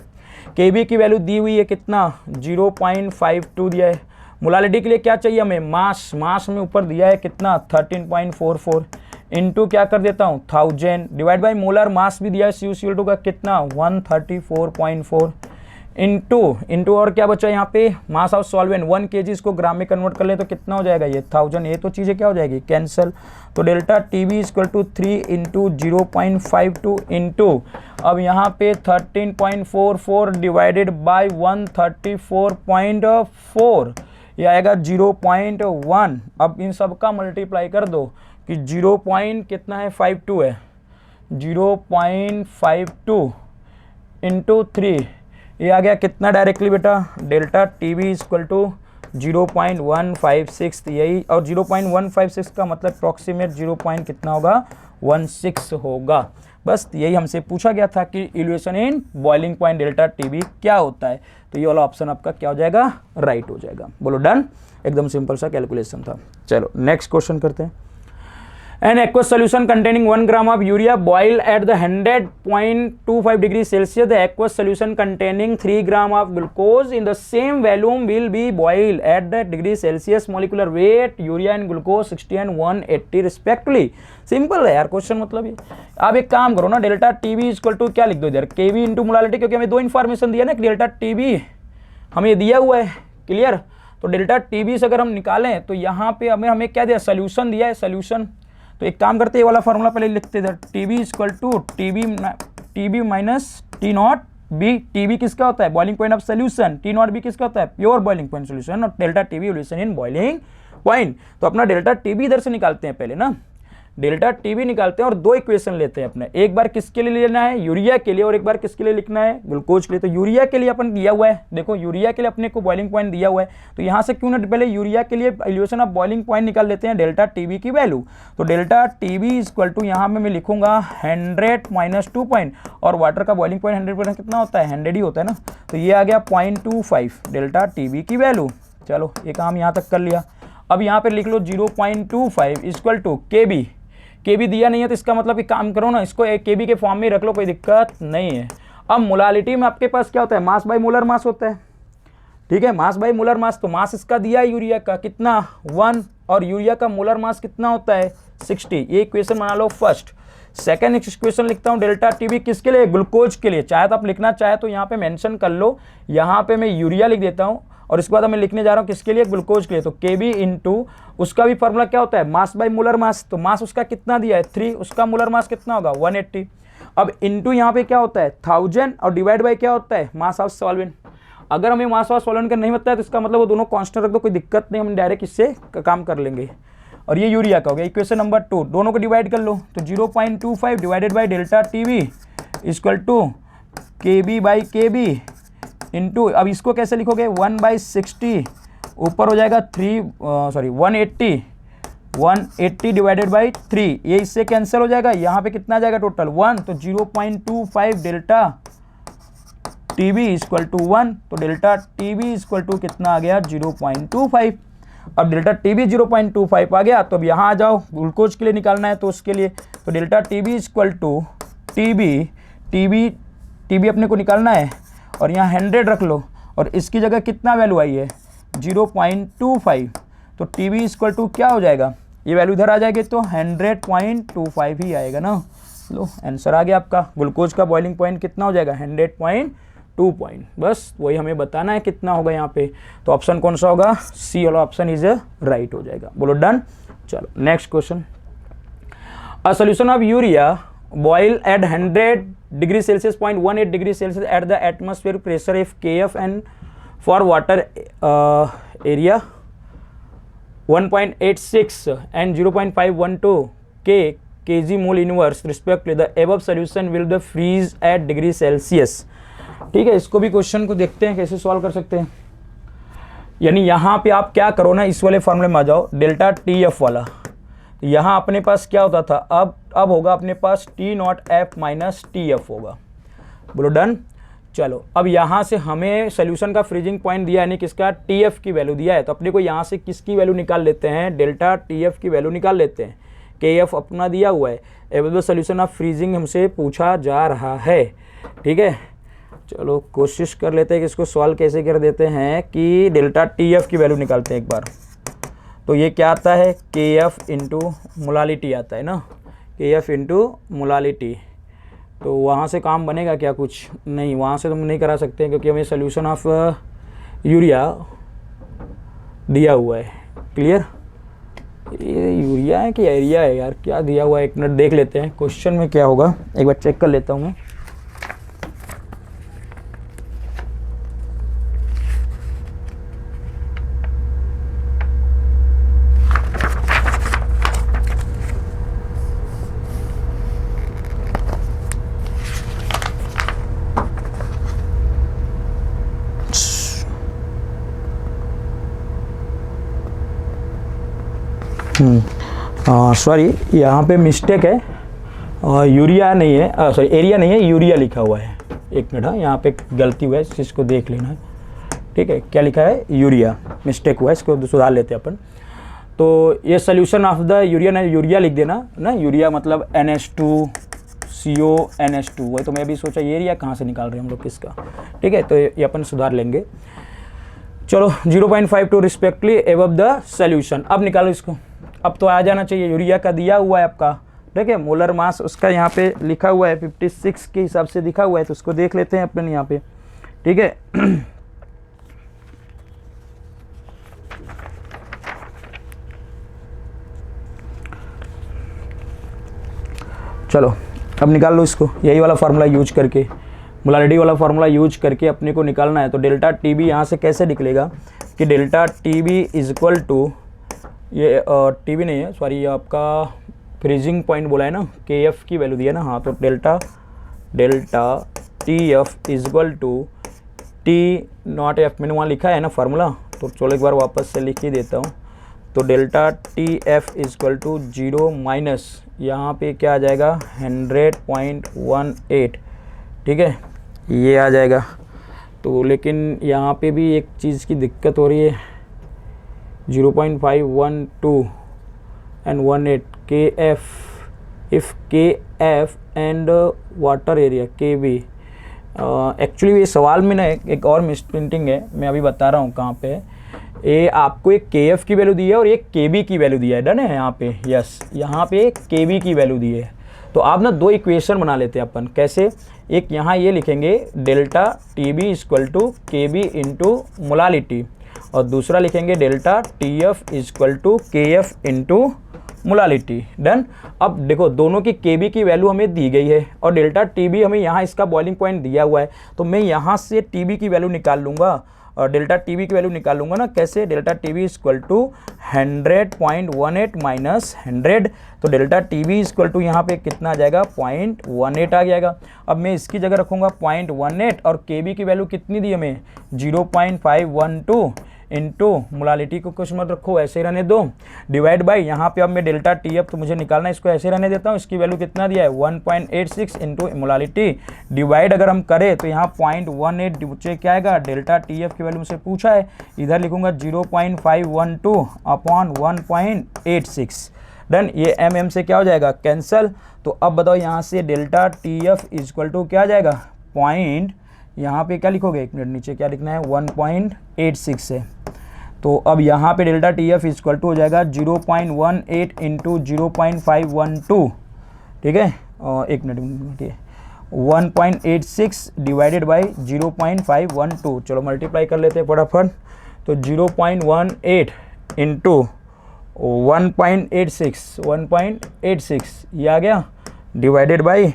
Kb की वैल्यू दी हुई है कितना 0.52 दिया है। मोलालिटी के लिए क्या चाहिए हमें, मास, मास में ऊपर दिया है कितना 13.44 इंटू क्या कर देता हूँ 1000 डिवाइड बाई मोलर मास भी दिया है CuCl2 का कितना 134.4 इंटू और क्या बचा यहाँ पे मास ऑफ सॉल्वेंट 1 kg, इसको ग्राम में कन्वर्ट कर ले तो कितना हो जाएगा ये 1000। ये तो चीज़ें क्या हो जाएगी कैंसिल। तो डेल्टा TB = 3 × 0.52 इंटू अब यहाँ पे 13.44 डिवाइडेड बाई 134.4, ये आएगा 0.1। अब इन सब का मल्टीप्लाई कर दो कि 0. कितना है 52 है, 0.52 इंटू 3, ये आ गया कितना डायरेक्टली बेटा, डेल्टा TB = 0.156 यही, और 0.156 का मतलब अप्रॉक्सीमेट 0. कितना होगा 16 होगा। बस यही हमसे पूछा गया था कि evolution in boiling point delta TB क्या होता है, तो ये वाला ऑप्शन आपका क्या हो जाएगा, राइट हो जाएगा। बोलो डन, एकदम सिंपल सा कैलकुलेशन था। चलो नेक्स्ट क्वेश्चन करते हैं। An aqueous solution containing 1 gram of urea boil at the 100.25 degrees Celsius. The aqueous solution containing 3 gram of glucose in the same volume will be boiled at the degree Celsius. Molecular weight urea and glucose 60 and 180 respectively. Simple है यार question, मतलब ये आप एक काम करो ना, delta T B equal to क्या लिख दो इधर, केवी इंटू मोलालिटी, क्योंकि हमें दो इन्फॉर्मेशन दिया ना, डेल्टा टीबी हमें दिया हुआ है, क्लियर। तो डेल्टा टीबी से अगर हम निकालें तो यहाँ पे हमें क्या दिया, सोल्यूशन दिया है, सोल्यूशन। तो एक काम करते हैं, ये वाला फॉर्मूला पहले लिखते इधर, T B equal to T B minus T not B. T B किसका होता है, boiling point of solution, T not B किसका होता है, प्योर बॉइलिंग पॉइंट सोल्यूशन, और delta T B solution in boiling point. तो अपना डेल्टा टीबी इधर से निकालते हैं पहले ना, डेल्टा टीबी निकालते हैं और दो इक्वेशन लेते हैं अपने, एक बार किसके लिए लेना है, यूरिया के लिए, और एक बार किसके लिए लिखना है, ग्लूकोज के लिए। तो यूरिया के लिए अपन दिया हुआ है, देखो यूरिया के लिए अपने को बॉइलिंग पॉइंट दिया हुआ है, तो यहाँ से क्यों ना पहले यूरिया के लिए एलिवेशन ऑफ बॉइलिंग पॉइंट निकाल लेते हैं, डेल्टा टीबी की वैल्यू। तो डेल्टा टीबी इक्वल टू यहाँ में मैं लिखूंगा 100 माइनस 2 पॉइंट, और वाटर का बॉइलिंग पॉइंट 100% कितना होता है, 100 ही होता है ना, तो ये आ गया 0.25 डेल्टा टीबी की वैल्यू। चलो ये काम यहाँ तक कर लिया। अब यहाँ पे लिख लो 0.25 इक्वल टू केबी। केबी दिया नहीं है तो इसका मतलब कि काम करो ना, इसको एक केबी के फॉर्म में रख लो, कोई दिक्कत नहीं है। अब मोलालिटी में आपके पास क्या होता है, मास बाय मोलर मास होता है, ठीक है, मास बाय मोलर मास। तो मास इसका दिया है यूरिया का कितना 1, और यूरिया का मोलर मास कितना होता है 60। ये इक्वेशन बना लो फर्स्ट। सेकंड इक्वेशन लिखता हूँ, डेल्टा टीबी किसके लिए, ग्लूकोज के लिए। चाहे तो आप लिखना चाहे तो यहाँ पे मेंशन कर लो, यहाँ पे मैं यूरिया लिख देता हूँ, और इसके बाद मैं लिखने जा रहा हूँ किसके लिए, ग्लूकोज के लिए। तो केबी इंटू उसका भी फॉर्मूला क्या होता है, मास बाय मोलर मास। तो मास उसका कितना दिया है 3, उसका मोलर मास कितना होगा 180। अब इंटू यहाँ पे क्या होता है 1000, और डिवाइड बाय क्या होता है मास ऑफ सॉल्वेंट। अगर हमें मास ऑफ सॉल्वेंट का नहीं पता है तो इसका मतलब वो दोनों कांस्टेंट रख दो, कोई दिक्कत नहीं, हम डायरेक्ट इससे काम कर लेंगे। और ये यूरिया का हो गया। इक्वेशन नंबर 2, दोनों को डिवाइड कर लो, तो 0.25 divided by delta T B equal to K B by K B into, अब इसको कैसे लिखोगे 1/60, ऊपर हो जाएगा 180 डिवाइडेड बाई 3, ये इससे कैंसिल हो जाएगा, यहाँ पे कितना आ जाएगा टोटल 1, तो 0.25 डेल्टा टीबी इक्वल टू 1। तो डेल्टा टीबी इक्वल टू कितना आ गया 0.25। अब डेल्टा टीबी 0.25 आ गया, तो अब यहाँ आ जाओ, ग्लूकोज के लिए निकालना है तो उसके लिए, तो delta T B equal to T B अपने को निकालना है, और यहाँ 100 रख लो, और इसकी जगह कितना वैल्यू आई है 0.25, तो टीबी इक्वल टू क्या हो जाएगा, ये वैल्यू इधर आ जाएगी तो 100.25 ही आएगा ना। लो आंसर आ गया आपका। ग्लूकोज का बॉइलिंग पॉइंट कितना हो जाएगा 100.2 पॉइंट, बस वही हमें बताना है कितना होगा यहाँ पे। तो ऑप्शन कौन सा होगा, सी वाला ऑप्शन इज राइट हो जाएगा। बोलो डन। चलो next question, a solution of urea boil at 100 degree Celsius 0.18 degree Celsius at the atmospheric pressure if Kf and for water area 1.86 and 0.512 kg mole inverse respectively, the above solution will the freeze at degree Celsius। ठीक है, इसको भी question को देखते हैं कैसे solve कर सकते हैं। यानी यहाँ पे आप क्या करो ना, इस वाले फॉर्मूले में आ जाओ, डेल्टा टी एफ वाला, यहाँ अपने पास क्या होता था, अब होगा अपने पास T not F minus T F होगा। बोलो डन। चलो अब यहाँ से हमें सोल्यूशन का फ्रीजिंग पॉइंट दिया, यानी किसका टी एफ की वैल्यू दिया है, तो अपने को यहाँ से किसकी वैल्यू निकाल लेते हैं, डेल्टा टी एफ की वैल्यू निकाल लेते हैं। के एफ अपना दिया हुआ है, अवेलेबल सोल्यूशन ऑफ फ्रीजिंग हमसे पूछा जा रहा है। ठीक है, चलो कोशिश कर लेते हैं कि इसको सॉल्व कैसे कर देते हैं, कि डेल्टा टी एफ की वैल्यू निकालते हैं एक बार। तो ये क्या आता है, के एफ इंटू मोलालिटी आता है ना, के एफ इंटू मोलालिटी। तो वहाँ से काम बनेगा क्या, कुछ नहीं, वहाँ से तो हम नहीं करा सकते क्योंकि हमें सोल्यूशन ऑफ यूरिया दिया हुआ है। क्लियर, ये यूरिया है कि एरिया है यार, क्या दिया हुआ है, एक मिनट देख लेते हैं क्वेश्चन में क्या होगा, एक बार चेक कर लेता हूँ मैं। सॉरी, यहाँ पे मिस्टेक है, यूरिया नहीं है, सॉरी एरिया नहीं है, यूरिया लिखा हुआ है। एक मिनट, हाँ यहाँ पे गलती हुआ है, इसको देख लेना है। ठीक है, क्या लिखा है, यूरिया, मिस्टेक हुआ है, इसको सुधार लेते हैं अपन। तो ये solution of the urea, urea लिख देना ना, यूरिया मतलब NH2CO NH2, वही तो मैं भी सोचा ये एरिया कहाँ से निकाल रहे हैं हम लोग किसका, ठीक है। तो ये अपन सुधार लेंगे। चलो 0.52 रिस्पेक्टली एबव द सोल्यूशन। अब निकालो इसको, अब तो आ जाना चाहिए। यूरिया का दिया हुआ है आपका, ठीक है, मोलर मास उसका यहाँ पे लिखा हुआ है 56 के हिसाब से दिखा हुआ है, तो उसको देख लेते हैं अपन यहाँ पे, ठीक है। चलो अब निकाल लो इसको, यही वाला फार्मूला यूज करके, मोलारिटी वाला फार्मूला यूज करके अपने को निकालना है। तो डेल्टा टी बी यहाँ से कैसे निकलेगा कि delta T B is equal to, ये टी बी नहीं है सॉरी, ये आपका फ्रीजिंग पॉइंट बोला है ना, के एफ की वैल्यू दी है ना, हाँ, तो delta T F is equal to T not F, मैंने वहाँ लिखा है ना फार्मूला, तो चलो एक बार वापस से लिख ही देता हूँ। तो delta T F is equal to 0 minus यहाँ पे क्या आ जाएगा 100.18, ठीक है, ये आ जाएगा। तो लेकिन यहाँ पे भी एक चीज़ की दिक्कत हो रही है, 0.512 एंड 18 के एफ, इफ़ के एफ एंड वाटर एरिया के बी। एक्चुअली ये सवाल में ना एक और मिसप्रिंटिंग है, मैं अभी बता रहा हूँ कहाँ पे। ये आपको एक के एफ की वैल्यू दी है और एक के बी की वैल्यू दिया है, डन है यहाँ पे, यस, यहाँ पे के बी की वैल्यू दी है। तो आप ना दो इक्वेशन बना लेते हैं अपन, कैसे, एक यहाँ ये लिखेंगे delta T B equal to K B into molality, और दूसरा लिखेंगे delta T F equal to K F into molality, done. अब देखो दोनों की के बी की वैल्यू हमें दी गई है और डेल्टा टी बी हमें यहाँ इसका बॉइलिंग पॉइंट दिया हुआ है, तो मैं यहाँ से टी बी की वैल्यू निकाल लूँगा और डेल्टा टी बी की वैल्यू निकाल लूँगा ना, कैसे, delta T B equal to 100.18 minus 100, तो delta T B equal to यहाँ पे कितना आ जाएगा 0.18 आ जाएगा। अब मैं इसकी जगह रखूँगा 0.18 और के बी की वैल्यू कितनी दी हमें 0.512 इंटू मोलालिटी को कुछ मत रखो, ऐसे ही रहने दो, डिवाइड बाई यहाँ पे अब मैं डेल्टा टी एफ तो मुझे निकालना है, इसको ऐसे रहने देता हूँ, इसकी वैल्यू कितना दिया है 1.86 इंटू मोलालिटी, डिवाइड अगर हम करें तो यहाँ 0.18 नीचे क्या आएगा, डेल्टा टी एफ की वैल्यू मुझसे पूछा है, इधर लिखूंगा 0.512 अपॉन 1.86, डन। ये एम से क्या हो जाएगा कैंसल। तो अब बताओ यहाँ से delta T F equal to क्या आ जाएगा पॉइंट, यहाँ पे क्या लिखोगे, एक मिनट नीचे क्या लिखना है 1.86 है, तो अब यहाँ पे delta T F equal to हो जाएगा 0.18 इंटू 0.512, ठीक है, एक मिनट, ठीक है, 1.86 डिवाइडेड बाई 0.512, चलो मल्टीप्लाई कर लेते हैं फटाफट। तो 0.18 इंटू 1.86 ये आ गया, डिवाइडेड बाई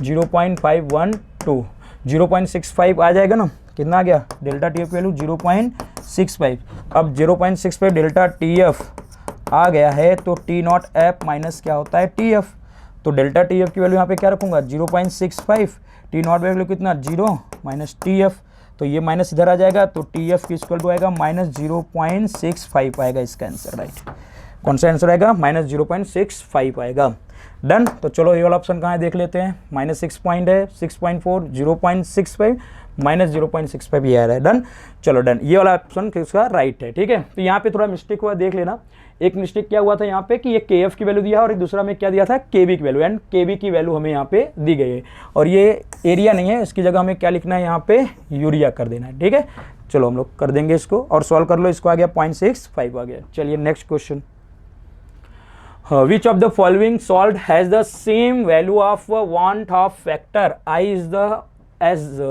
0.512, 0.65 आ जाएगा ना, कितना आ गया डेल्टा टी एफ वैल्यू 0.65। अब 0.65 डेल्टा टी एफ आ गया है, तो टी नॉट एफ माइनस क्या होता है टी एफ, तो डेल्टा टी एफ की वैल्यू यहाँ पे क्या रखूँगा 0.65, टी नॉट वैल्यू कितना 0 माइनस टी एफ, तो ये माइनस इधर आ जाएगा, तो टी एफ की इक्वल टू आएगा माइनस 0.65 आएगा इसका आंसर, राइट। कौन सा आंसर आएगा, माइनस 0.65 आएगा, डन। तो चलो ये वाला ऑप्शन कहाँ है देख लेते हैं, -6 पॉइंट है, 6.4, 0.65 माइनस 0.65 ये आ रहा है, डन। चलो डन, ये वाला ऑप्शन किसका राइट है, ठीक है। तो यहाँ पे थोड़ा मिस्टेक हुआ, देख लेना। एक मिस्टेक क्या हुआ था यहाँ पे कि ये के एफ की वैल्यू दिया और एक दूसरा में क्या दिया था के बी की वैल्यू, एंड के बी की वैल्यू हमें यहाँ पे दी गई है, और ये एरिया नहीं है, इसकी जगह हमें क्या लिखना है यहाँ पे यूरिया कर देना है, ठीक है। चलो हम लोग कर देंगे इसको और सॉल्व कर लो, इसको आ गया 0.65 आ गया। चलिए next question, which of the following salt has the same value of want of factor I is the as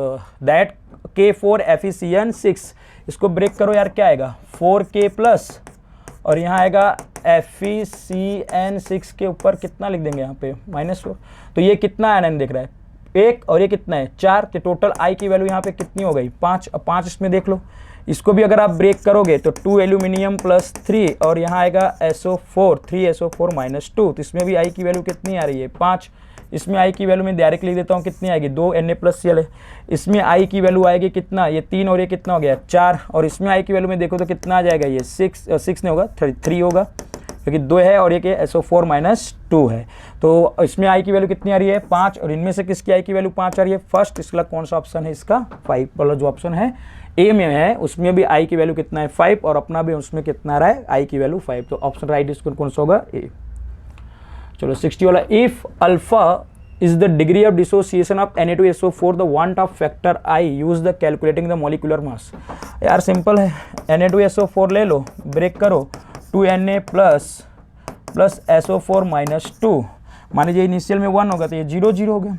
that K4 FeCN6, इसको ब्रेक करो यार, क्या आएगा 4K प्लस और यहाँ आएगा FeCN6 के ऊपर कितना लिख देंगे यहाँ पे -4, तो ये कितना आयन दिख रहा है 1 और ये कितना है 4, तो टोटल आई की वैल्यू यहाँ पे कितनी हो गई 5, अब 5 इसमें देख लो। इसको भी अगर आप ब्रेक करोगे तो 2 एल्यूमिनियम प्लस 3 और यहाँ आएगा SO4 3SO4 माइनस 2, तो इसमें भी आई की वैल्यू कितनी आ रही है 5। इसमें आई की वैल्यू मैं डायरेक्ट लिख देता हूँ, कितनी आएगी 2 Na+Cl है। इसमें आई की वैल्यू आएगी कितना, ये 3 और ये कितना हो गया 4, और इसमें आई की वैल्यू में देखो तो कितना आ जाएगा, ये 6 नहीं होगा 3 होगा, क्योंकि 2 है और एक SO4 -2 है। तो इसमें आई की वैल्यू कितनी आ रही है 5, और इनमें से किसकी आई की वैल्यू 5 आ रही है फर्स्ट, इसका कौन सा ऑप्शन है इसका 5 वाला जो ऑप्शन है ए में है, उसमें भी आई की वैल्यू कितना है 5 और अपना भी उसमें कितना आ रहा है आई की वैल्यू 5, तो ऑप्शन राइट इसको कौन सा होगा ए। चलो 60 वाला, if alpha is the degree of dissociation of Na2SO4 the want of factor I use the calculating the molecular mass। यार सिंपल है, Na2SO4 ले लो, ब्रेक करो, 2Na प्लस SO4 -2, मान लीजिए इनिशियल में 1 होगा तो ये 0 0 हो गया।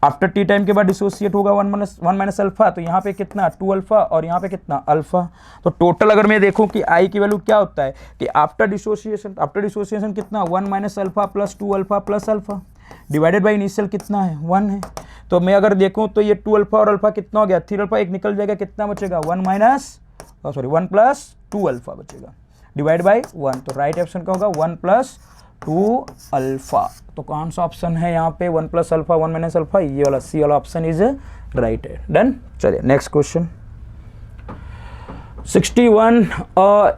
आफ्टर टी टाइम के बाद डिसोसिएट होगा 1 अल्फा, तो यहाँ पे कितना 2 अल्फा और यहाँ पे कितना अल्फा। तो टोटल अगर मैं देखूँ कि आई की वैल्यू क्या होता है कि आफ्टर डिसोसिएशन कितना 1 alpha plus 2 alpha plus alpha divided by initial कितना है 1 है। तो मैं अगर देखूं तो ये 2 अल्फा और अल्फा कितना हो गया 3 अल्फा, एक निकल जाएगा, कितना बचेगा 1 प्लस 2 अल्फा बचेगा डिवाइड बाई 1। तो राइट ऑप्शन का होगा 1 प्लस 2 अल्फा। तो कौन सा ऑप्शन है यहाँ पे 1 प्लस अल्फा 1 अल्फा, ये वाला सी वाला ऑप्शन इज राइट है। डन। चलिए next question 61,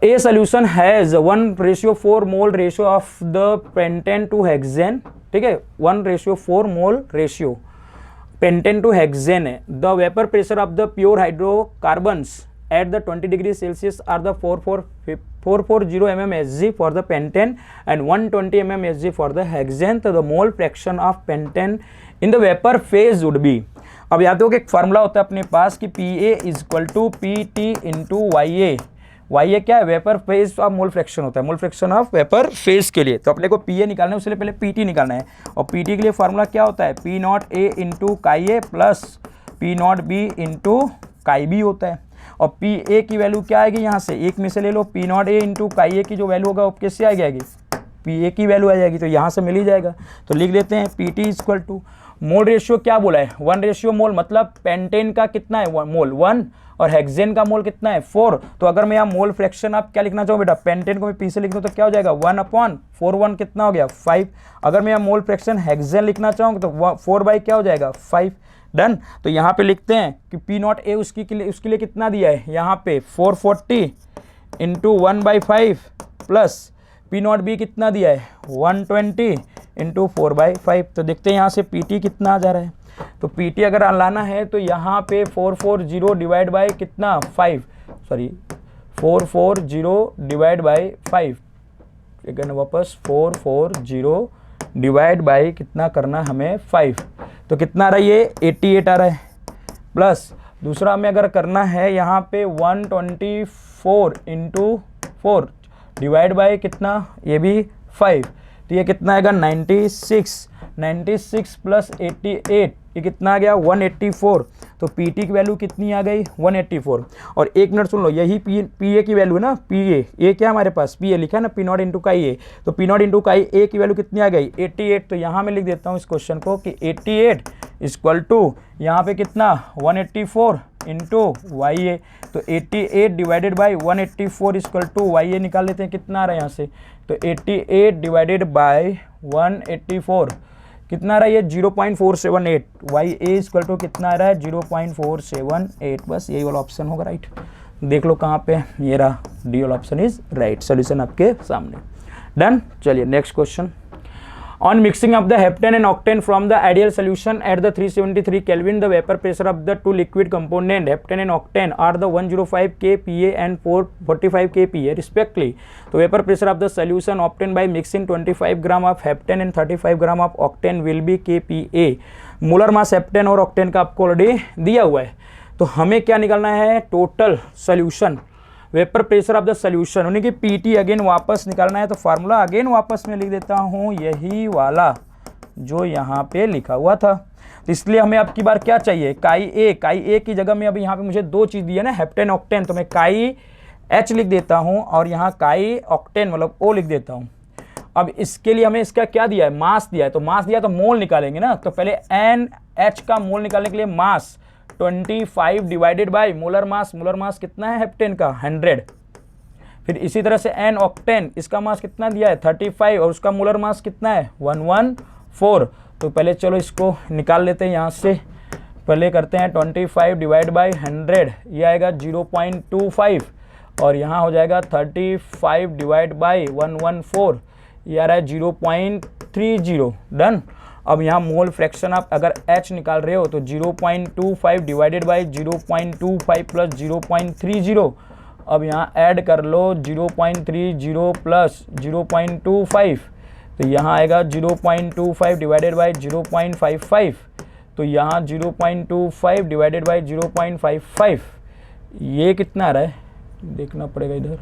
a solution has 1:4 mole ratio of the pentane to hexane, ठीक है 1:4 mole ratio pentane to hexane है। The vapor pressure of the pure hydrocarbons at the 20 degrees Celsius are the 440 mm Hg for the pentane and 120 mm Hg for the hexane, तो the mole fraction of pentane in the vapor phase would be। अब याद हो कि एक formula होता है अपने पास कि PA = PT × YA। YA क्या है vapour phase of mole fraction होता है, mole fraction of vapour phase के लिए। तो अपने को PA निकालना है, उससे पहले PT निकालना है, और PT के लिए फार्मूला क्या होता है P0A × Ka plus P0B × Kb होता है। और PA की वैल्यू क्या आएगी यहाँ से एक में से ले लो, P0A × Ka की जो वैल्यू होगा वो किससे आ जाएगी PA की वैल्यू आ जाएगी, तो यहाँ से मिल ही जाएगा। तो लिख लेते हैं PT = मोल रेशियो क्या बोला है 1 मोल, मतलब पेंटेन का कितना है मोल 1 और हेक्सेन का मोल कितना है 4। तो अगर मैं यहाँ मोल फ्रैक्शन आप क्या लिखना चाहूँ बेटा, पेंटेन को मैं पी से लिख दूँ तो क्या हो जाएगा 1/4, 1 कितना हो गया 5। अगर मैं यहाँ मोल फ्रैक्शन हेक्सेन लिखना चाहूँ तो 4 क्या हो जाएगा 5। डन। तो यहाँ पे लिखते हैं कि P0A उसके लिए कितना दिया है यहाँ पे 440 × 1/5 प्लस P0B कितना दिया है 120 × 4/5। तो देखते हैं यहाँ से PT कितना आ जा रहा है, तो PT अगर लाना है तो यहाँ पे 440 डिवाइड बाई कितना 5, सॉरी 440 डिवाइड बाई 5, सेकेंड वापस 440 डिवाइड बाई कितना करना हमें 5, तो कितना आ रहा है ये 88 आ रहा है। प्लस दूसरा हमें अगर करना है यहाँ पे 124 × 4 डिवाइड बाई कितना ये भी 5, तो ये कितना आएगा 96 प्लस 88 ये कितना आ गया 184। तो PT की वैल्यू कितनी आ गई 184। और एक मिनट सुन लो, यही PA की वैल्यू है ना, PA ये क्या हमारे पास PA लिखा है ना P0 × Ka, तो P0 × Ka की वैल्यू कितनी आ गई 88। तो यहाँ मैं लिख देता हूँ इस क्वेश्चन को कि 88 = यहाँ पे कितना 184 × YA, तो 88 डिवाइडेड बाई 184 = YA निकाल लेते हैं कितना आ रहा है यहाँ से, तो 88 डिवाइडेड बाई 184 कितना आ रहा है ये 0.478, YA = कितना आ रहा है 0.478। बस यही वाला ऑप्शन होगा राइट। देख लो कहाँ पे ये रहा, डी वाला ऑप्शन इज राइट, सोल्यूशन आपके सामने। डन। चलिए next question, on mixing of the heptane and octane from the ideal solution at the 373 Kelvin, the vapor pressure of the two liquid component heptane and octane are the 105 kPa and 445 kPa respectively. तो vapor pressure of the solution obtained by mixing 25 gram of heptane and 35 gram of octane will be kPa। Molar mass heptane और octane का आपको already दिया हुआ है, तो हमें क्या निकालना है total solution vapour pressure of the solution, यानी कि PT अगेन वापस निकालना है। तो फार्मूला अगेन वापस मैं लिख देता हूँ यही वाला जो यहाँ पे लिखा हुआ था। तो इसलिए हमें अब की बार क्या चाहिए काई ए की जगह में अभी यहाँ पे मुझे दो चीज़ दी है ना हेप्टेन ऑक्टेन, तो मैं काई H लिख देता हूँ और यहाँ काई ऑक्टेन मतलब O लिख देता हूँ। अब इसके लिए हमें इसका क्या दिया है मास दिया है, तो मास दिया तो मोल निकालेंगे ना, तो पहले NH का मोल निकालने के लिए मास 25 डिवाइडेड बाई मोलर मास कितना है हेप्टेन का 100। फिर इसी तरह से N ऑक्टेन इसका मास कितना दिया है 35 और उसका मोलर मास कितना है 114। तो पहले चलो इसको निकाल लेते हैं यहाँ से, पहले करते हैं 25 डिवाइड बाई 100, ये आएगा 0.25 और यहाँ हो जाएगा 35 डिवाइड बाई 114, ये आ रहा है 0.30, डन। अब यहाँ मोल फ्रैक्शन आप अगर H निकाल रहे हो तो 0.25 डिवाइडेड बाई 0.25 प्लस 0.30। अब यहाँ ऐड कर लो 0.30 प्लस 0.25, तो यहाँ आएगा 0.25 डिवाइडेड बाई 0.55, तो यहाँ 0.25 डिवाइडेड बाई 0.55, ये कितना आ रहा है देखना पड़ेगा इधर।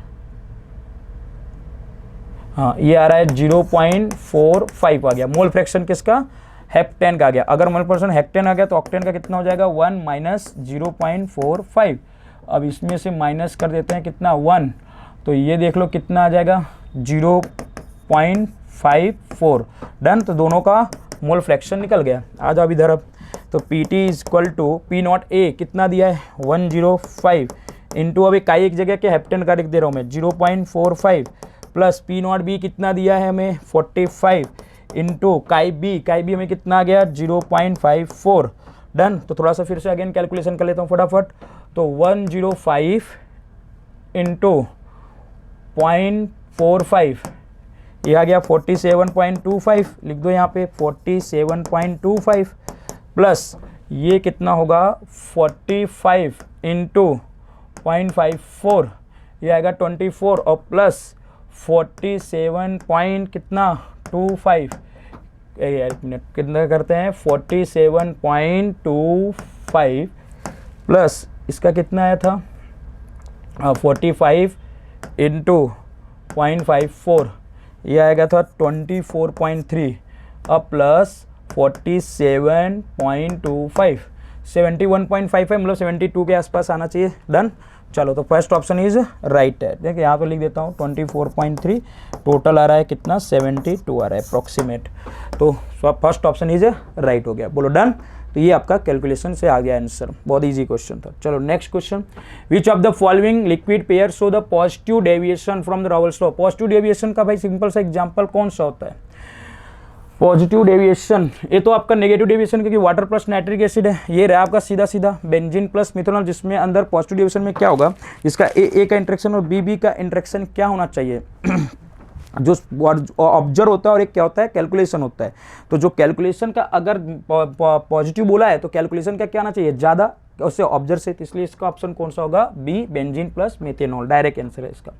हाँ, ये आ रहा है 0.45 आ गया। मोल फ्रैक्शन किसका? हेक्टेन का आ गया। अगर मोल फ्रैक्शन हेक्टेन आ गया तो ऑक्टेन का कितना हो जाएगा? 1 माइनस 0.45। अब इसमें से माइनस कर देते हैं कितना? 1, तो ये देख लो कितना आ जाएगा? 0.54, डन। तो दोनों का मोल फ्रैक्शन निकल गया। आ जाओ इधर। अब तो PT is equal to P not A कितना दिया है? 105 इंटू, अभी काई एक जगह के हेप्टेन का लिख दे रहा हूँ मैं, 0.45 प्लस P नॉट B कितना दिया है हमें? 45 इंटू काई B हमें कितना आ गया? 0.54, डन। तो थोड़ा सा फिर से अगेन कैलकुलेशन कर लेता हूँ फटाफट। तो 105 इंटू 0.45, ये आ गया 47.25, लिख दो यहाँ पे 47.25 प्लस ये कितना होगा? 45 इंटू 0.54, ये आएगा 24, और प्लस 47 पॉइंट कितना? 25, एक मिनट कितना करते हैं? 47.25 प्लस इसका कितना आया था? 45 इंटू 0.54, ये आएगा था 24.3, अब प्लस 47.25, 71.55 मतलब 72 के आसपास आना चाहिए, डन। चलो, तो फर्स्ट ऑप्शन इज राइट है। देखिए यहाँ पे लिख देता हूँ 24.3, टोटल आ रहा है कितना? 72 आ रहा है अप्रॉक्सीमेट। तो फर्स्ट ऑप्शन इज राइट हो गया, बोलो डन। तो ये आपका कैलकुलेशन से आ गया आंसर, बहुत इजी क्वेश्चन था। चलो next question, which of the following liquid pair show the positive deviation from the Raoult's law. Positive deviation का भाई सिंपल सा एग्जांपल कौन सा होता है? पॉजिटिव डेविएशन, ये तो आपका नेगेटिव डेविएशन क्योंकि वाटर प्लस नाइट्रिक एसिड है। ये रहा आपका सीधा सीधा बेंजीन प्लस मिथेनॉल, जिसमें अंदर पॉजिटिव डेविएशन में क्या होगा? इसका ए का इंट्रैक्शन और बी का इंट्रैक्शन क्या होना चाहिए? जो ऑब्जर्व होता है और एक क्या होता है? कैलकुलेशन होता है। तो जो कैलकुलेशन का अगर पॉजिटिव बोला है तो कैलकुलेशन का क्या आना चाहिए? ज़्यादा उससे ऑब्जर्व से, इसलिए इसका ऑप्शन कौन सा होगा? B, benzene plus methanol, direct answer है इसका।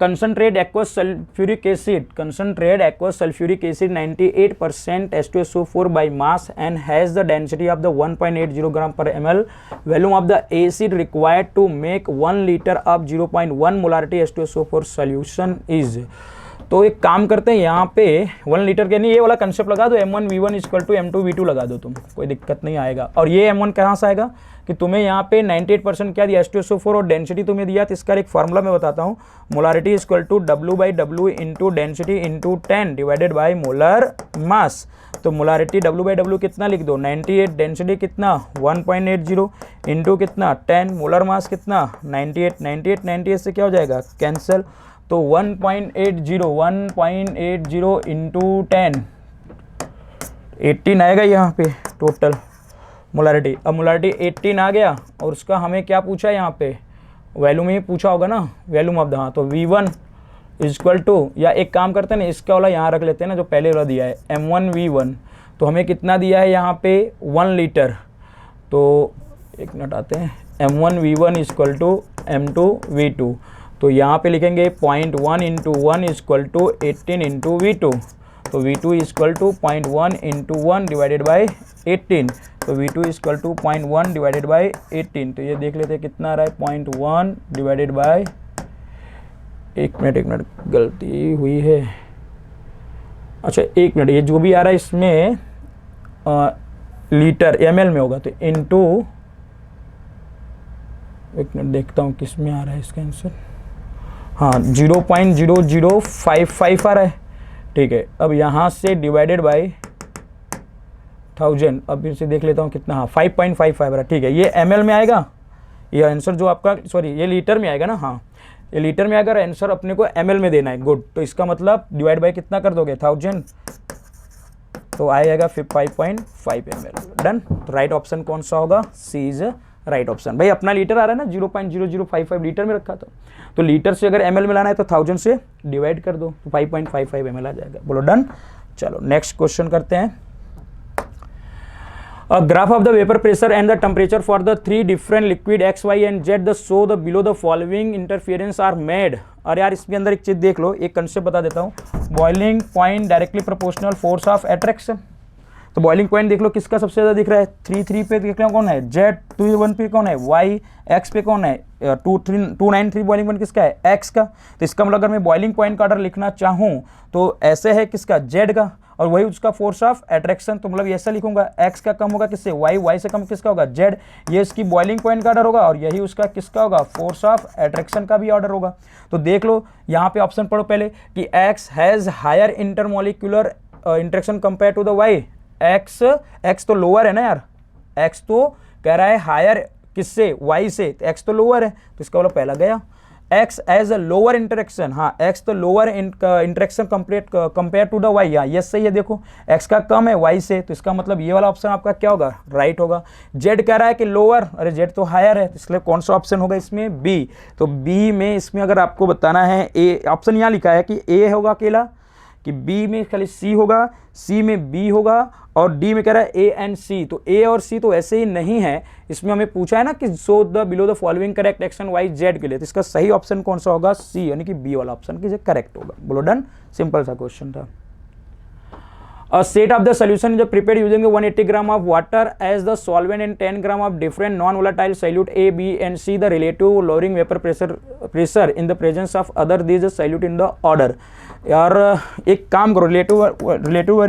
concentrate aqueous sulfuric acid 98% H2SO4 by mass and has the density of the 1.80 gram per ml. Volume of the acid required to make 1 liter of 0.1 molarity H2SO4 solution is। तो एक काम करते हैं, यहाँ पे 1 litre के नहीं, ये वाला कंसेप्ट लगा दो, M1V1 इक्वल टू M2V2 लगा दो, तुम कोई दिक्कत नहीं आएगा। और ये M1 कहाँ से आएगा कि तुम्हें यहाँ पे 98% क्या दिया? H2SO4 और डेंसिटी तुम्हें दिया, तो इसका एक फार्मूला मैं बताता हूँ। Molarity equal to W/W into density into 10 divided by molar mass. तो मोलारिटी W/W कितना लिख दो? 98, डेंसिटी कितना? 1.80 इंटू कितना? 10, मोलर मास कितना? 98 से क्या हो जाएगा? कैंसिल। तो 1.80 इंटू 10, 18 आएगा यहाँ पे टोटल मोलारिटी। अब मोलारिटी 18 आ गया और उसका हमें क्या पूछा? यहाँ पे वैल्यूम ही पूछा होगा ना, वैल्यूम ऑफ द। हाँ, तो V1 इक्वल टू, या एक काम करते हैं ना, इसका वाला यहाँ रख लेते हैं ना जो पहले वाला दिया है, M1V1। तो हमें कितना दिया है यहाँ पे? 1 लीटर। तो एक मिनट आते हैं, M1V1 इक्वल टू M2V2। तो यहाँ पे लिखेंगे 0.1 into 1 equal to 18 into V2। तो V2 equal to 0.1 into 1 divided by 18। तो V2 equal to 0.1 divided by 18। तो ये देख लेते हैं कितना आ रहा है? 0.1 डिवाइडेड बाई, एक मिनट गलती हुई है, अच्छा एक मिनट, ये जो भी आ रहा है इसमें लीटर ml में होगा, तो इंटू, एक मिनट देखता हूँ किस में आ रहा है इसका आंसर। हाँ, 0.0055 आ रहा है, ठीक है। अब यहाँ से डिवाइडेड बाई 1000, अब फिर से देख लेता हूँ कितना। हाँ, 5.55 आ रहा है, ठीक है। ये ml में आएगा, ये आंसर जो आपका, सॉरी ये लीटर में आएगा ना। हाँ, ये लीटर में आएगा, आंसर अपने को ml में देना है, गुड। तो इसका मतलब डिवाइड बाई कितना कर दोगे? 1000, तो आएगा 5.5 ml, डन। तो राइट ऑप्शन कौन सा होगा? सी इज राइट ऑप्शन। भाई अपना लीटर आ रहा है ना 0.0055 लीटर में रखा था, तो लीटर से अगर ml में लाना है तो 1000 से डिवाइड कर दो तो 5.55 ml आ जाएगा। बोलो डन। चलो नेक्स्ट क्वेश्चन करते हैं। A graph of the vapor pressure and the temperature for the three different liquid X, Y and Z the show the below the following interference are made। और यार इसके अंदर एक चीज देख लो, एक कंसेप्ट बता देता हूँ, boiling point directly proportional force of attraction. तो बॉइलिंग पॉइंट देख लो किसका सबसे ज्यादा दिख रहा है, 3 पे देख लो कौन है, Z, 2 पे कौन है, Y, X पे कौन है, 293 बॉइलिंग पॉइंट किसका है, X का। तो इसका मतलब अगर मैं बॉइलिंग पॉइंट का ऑर्डर लिखना चाहूँ तो ऐसे है किसका, Z का, और वही उसका फोर्स ऑफ अट्रैक्शन, तो मतलब ऐसा लिखूंगा एक्स का कम होगा किससे, वाई से कम किसका होगा, जेड। ये इसकी बॉइलिंग पॉइंट का ऑर्डर होगा और यही उसका किसका होगा, फोर्स ऑफ अट्रैक्शन का भी ऑर्डर होगा। तो देख लो यहाँ पे ऑप्शन पढ़ो पहले कि X has higher intermolecular interaction compare to the Y. X तो लोअर है ना यार, एक्स तो कह रहा है हायर किससे, वाई से, तो एक्स तो लोअर है, तो इसका वाला पहला गया। X as a lower interaction, हाँ एक्स तो lower interaction compare to the Y, हाँ यस सही है। देखो एक्स का कम है वाई से, तो इसका मतलब ये वाला ऑप्शन आपका क्या होगा, राइट होगा। जेड कह रहा है कि लोअर, अरे जेड तो हायर है, इसलिए कौन सा ऑप्शन होगा इसमें, बी। तो बी में इसमें अगर आपको बताना है, ए ऑप्शन यहाँ लिखा है कि ए होगा अकेला, कि बी में खाली सी होगा, सी में बी होगा, और डी में कह रहा है ए एंड सी। तो ए और सी तो ऐसे ही नहीं है, इसमें हमें पूछा है ना कि so the below the following correct action Y Z के लिए, तो इसका सही ऑप्शन कौन सा होगा, सी, यानी कि बी वाला ऑप्शन की करेक्ट होगा। बोलो डन। सिंपल सा क्वेश्चन था। A set of the solution is prepared using 180 gram of water as the solvent and 10 gram of different non-volatile solute A, B and C. The relative lowering vapor pressure in the presence of other these solute in the order। यार एक काम करो, relative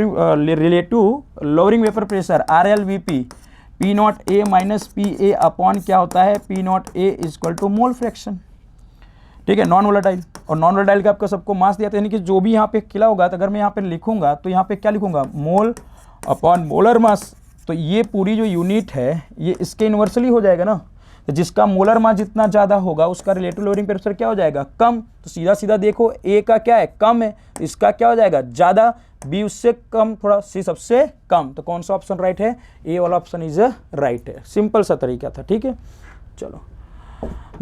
lowering vapour pressure RLVP P not A minus P A upon क्या होता है, P not A equal to mole fraction, ठीक है, non volatile. और नॉन वोलेटाइल का आपका सबको मास दिया था, यानी कि जो भी यहाँ पे खिला होगा, तो अगर मैं यहाँ पे लिखूंगा तो यहाँ पे क्या लिखूंगा, मोल अपॉन मोलर मास। तो ये पूरी जो यूनिट है ये इसके इन्वर्सली हो जाएगा ना, तो जिसका मोलर मास जितना ज़्यादा होगा उसका रिलेटिव लोअरिंग प्रेशर क्या हो जाएगा, कम। तो सीधा सीधा देखो ए का क्या है, कम है, तो इसका क्या हो जाएगा, ज़्यादा, बी उससे कम थोड़ा, सी सबसे कम। तो कौन सा ऑप्शन राइट है, ए वाला ऑप्शन इज राइट है। सिंपल सा तरीका था, ठीक है। चलो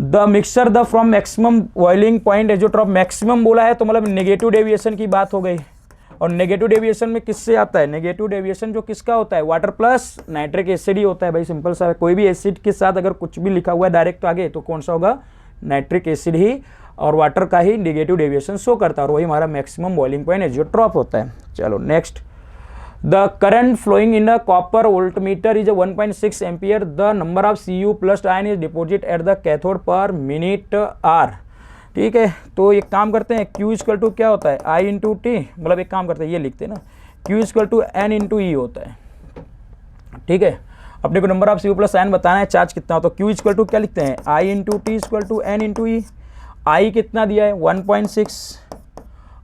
the mixer the from maximum boiling point azeotrope, maximum बोला है तो मतलब नेगेटिव डेविएशन की बात हो गई, और नेगेटिव डेविएशन में किससे आता है, नेगेटिव डेविएशन जो किसका होता है, वाटर प्लस नाइट्रिक एसिड ही होता है। भाई सिंपल सा है, कोई भी एसिड के साथ अगर कुछ भी लिखा हुआ है डायरेक्ट आगे तो कौन सा होगा, नाइट्रिक एसिड ही, और वाटर का ही नेगेटिव डेविएशन शो करता है, और वही हमारा मैक्सिमम बॉइलिंग पॉइंट एजोट्रॉप होता है। चलो next, the current flowing in a copper voltmeter is 1.6 ampere, the number of Cu plus ion is deposit at the cathode per minute are. ठीक है, तो एक काम करते हैं, Q इक्वल टू क्या होता है, I इंटू टी, मतलब एक काम करते हैं ये लिखते हैं ना, Q equal to N into e होता है। ठीक है, अपने को number of Cu plus ion बताना है, चार्ज कितना हो, तो Q इक्वल टू क्या लिखते हैं, I into T equal to N into E. I कितना दिया है 1.6,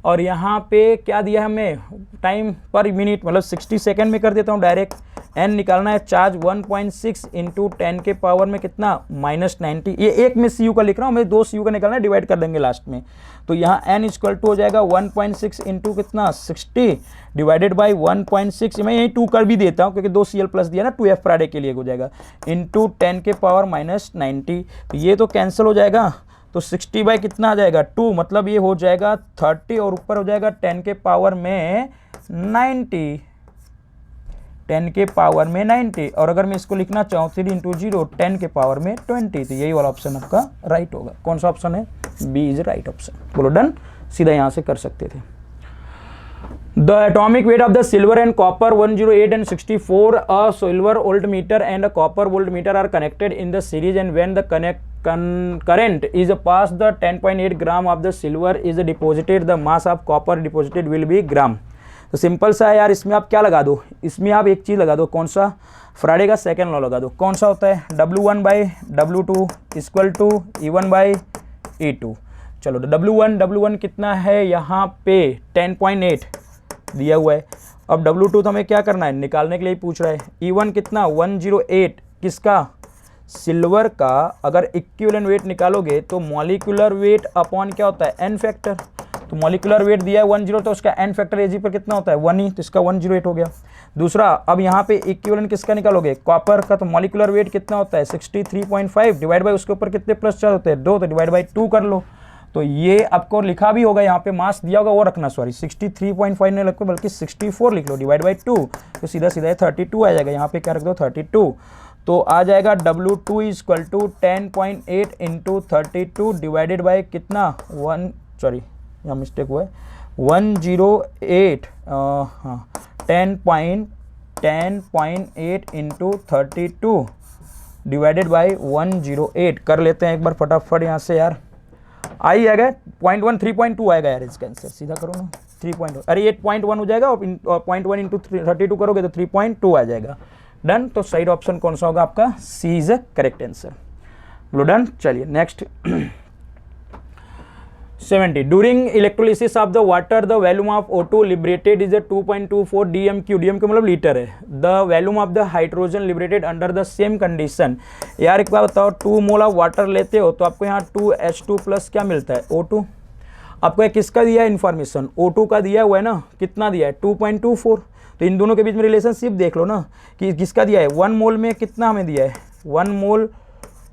और यहाँ पे क्या दिया है हमें, टाइम पर मिनट, मतलब 60 सेकेंड में कर देता हूँ डायरेक्ट। n निकालना है, चार्ज 1.6 इंटू 10 के पावर में कितना, -90। ये एक में Cu का लिख रहा हूँ, मैं 2 Cu का निकालना है, डिवाइड कर देंगे लास्ट में। तो यहाँ n इक्वल टू हो जाएगा 1.6 इंटू कितना 60 डिवाइडेड बाई 1.6, मैं यही 2 कर भी देता हूँ क्योंकि 2 Cl प्लस दिया ना, 2F फ्राइडे के लिए हो जाएगा, इंटू 10 के पावर -90। तो ये तो कैंसिल हो जाएगा, तो 60 बाई कितना आ जाएगा 2, मतलब ये हो जाएगा 30, और ऊपर हो जाएगा 10 के पावर में 90, 10 के पावर में 90। और अगर मैं इसको लिखना चाहूँ 3 इंटू 0, 10 के पावर में 20, तो यही वाला ऑप्शन आपका राइट होगा। कौन सा ऑप्शन है, बी इज राइट ऑप्शन। बोलो डन, सीधा यहाँ से कर सकते थे। The atomic weight of the silver and copper 108 and 64, a silver voltmeter and a copper voltmeter are connected in the series, and when the current is past the 10.8 gram of the silver is deposited, the mass of copper deposited will be gram। तो simple सा है यार, इसमें आप क्या लगा दो, इसमें आप एक चीज़ लगा दो, कौन सा, फ्राइडे का सेकेंड लॉ लगा दो। कौन सा होता है, W1 by W2 equal to E1 by E2। चलो W1 कितना है यहाँ पे 10.8 दिया हुआ है। अब W2 तो हमें क्या करना है, निकालने के लिए पूछ रहा है। E1 कितना 108, किसका, सिल्वर का। अगर इक्विवेलेंट वेट निकालोगे तो मॉलिक्यूलर वेट अपॉन क्या होता है, n फैक्टर। तो मॉलिक्यूलर वेट दिया है 10, तो उसका n फैक्टर Ag पर कितना होता है 1 ही, तो इसका 108 हो गया। दूसरा, अब यहाँ पे इक्विवेलेंट किसका निकालोगे, कॉपर का, तो मॉलिक्यूलर वेट कितना होता है 63.5 डिवाइड बाई उसके ऊपर कितने प्लस चार्ज होते हैं 2, तो डिवाइड बाई 2 कर लो। तो ये आपको लिखा भी होगा, यहाँ पे मास दिया होगा वो रखना, सॉरी 63.5 नहीं लिखो बल्कि 64 लिख लो, डिवाइड बाई 2, तो सीधा सीधा 32 आ जाएगा। यहाँ पे क्या रख दो 32, तो आ जाएगा W2 equal to 10.8 into 32 divided by कितना 1, सॉरी यहाँ मिस्टेक हुआ है 108, हाँ 10.8 इंटू 32 डिवाइडेड बाई 108 कर लेते हैं एक बार फटाफट यहाँ से यार। आई आएगा 0.1, 3.2 आएगा यार इसका आंसर, सीधा करो ना 3.1, अरे 8.1 हो जाएगा और 0.1 इंटू 32 करोगे तो 3.2 आ जाएगा। डन, तो सही ऑप्शन कौन सा होगा आपका, सी इज करेक्ट आंसर। बोलो डन। चलिए next 70, during electrolysis of the water the volume of O2 liberated is 2.24 DMQ, DMQ मतलब लीटर है। The volume of the hydrogen liberated under the same condition. यार एक बार बताओ, 2 मोल ऑफ वाटर लेते हो तो आपको यहाँ 2H2 प्लस क्या मिलता है O2। आपको एक किसका दिया है इन्फॉर्मेशन, O2 का दिया हुआ है ना, कितना दिया है 2.24, तो इन दोनों के बीच में रिलेशनशिप देख लो ना कि किसका दिया है, 1 मोल में कितना हमें दिया है, 1 मोल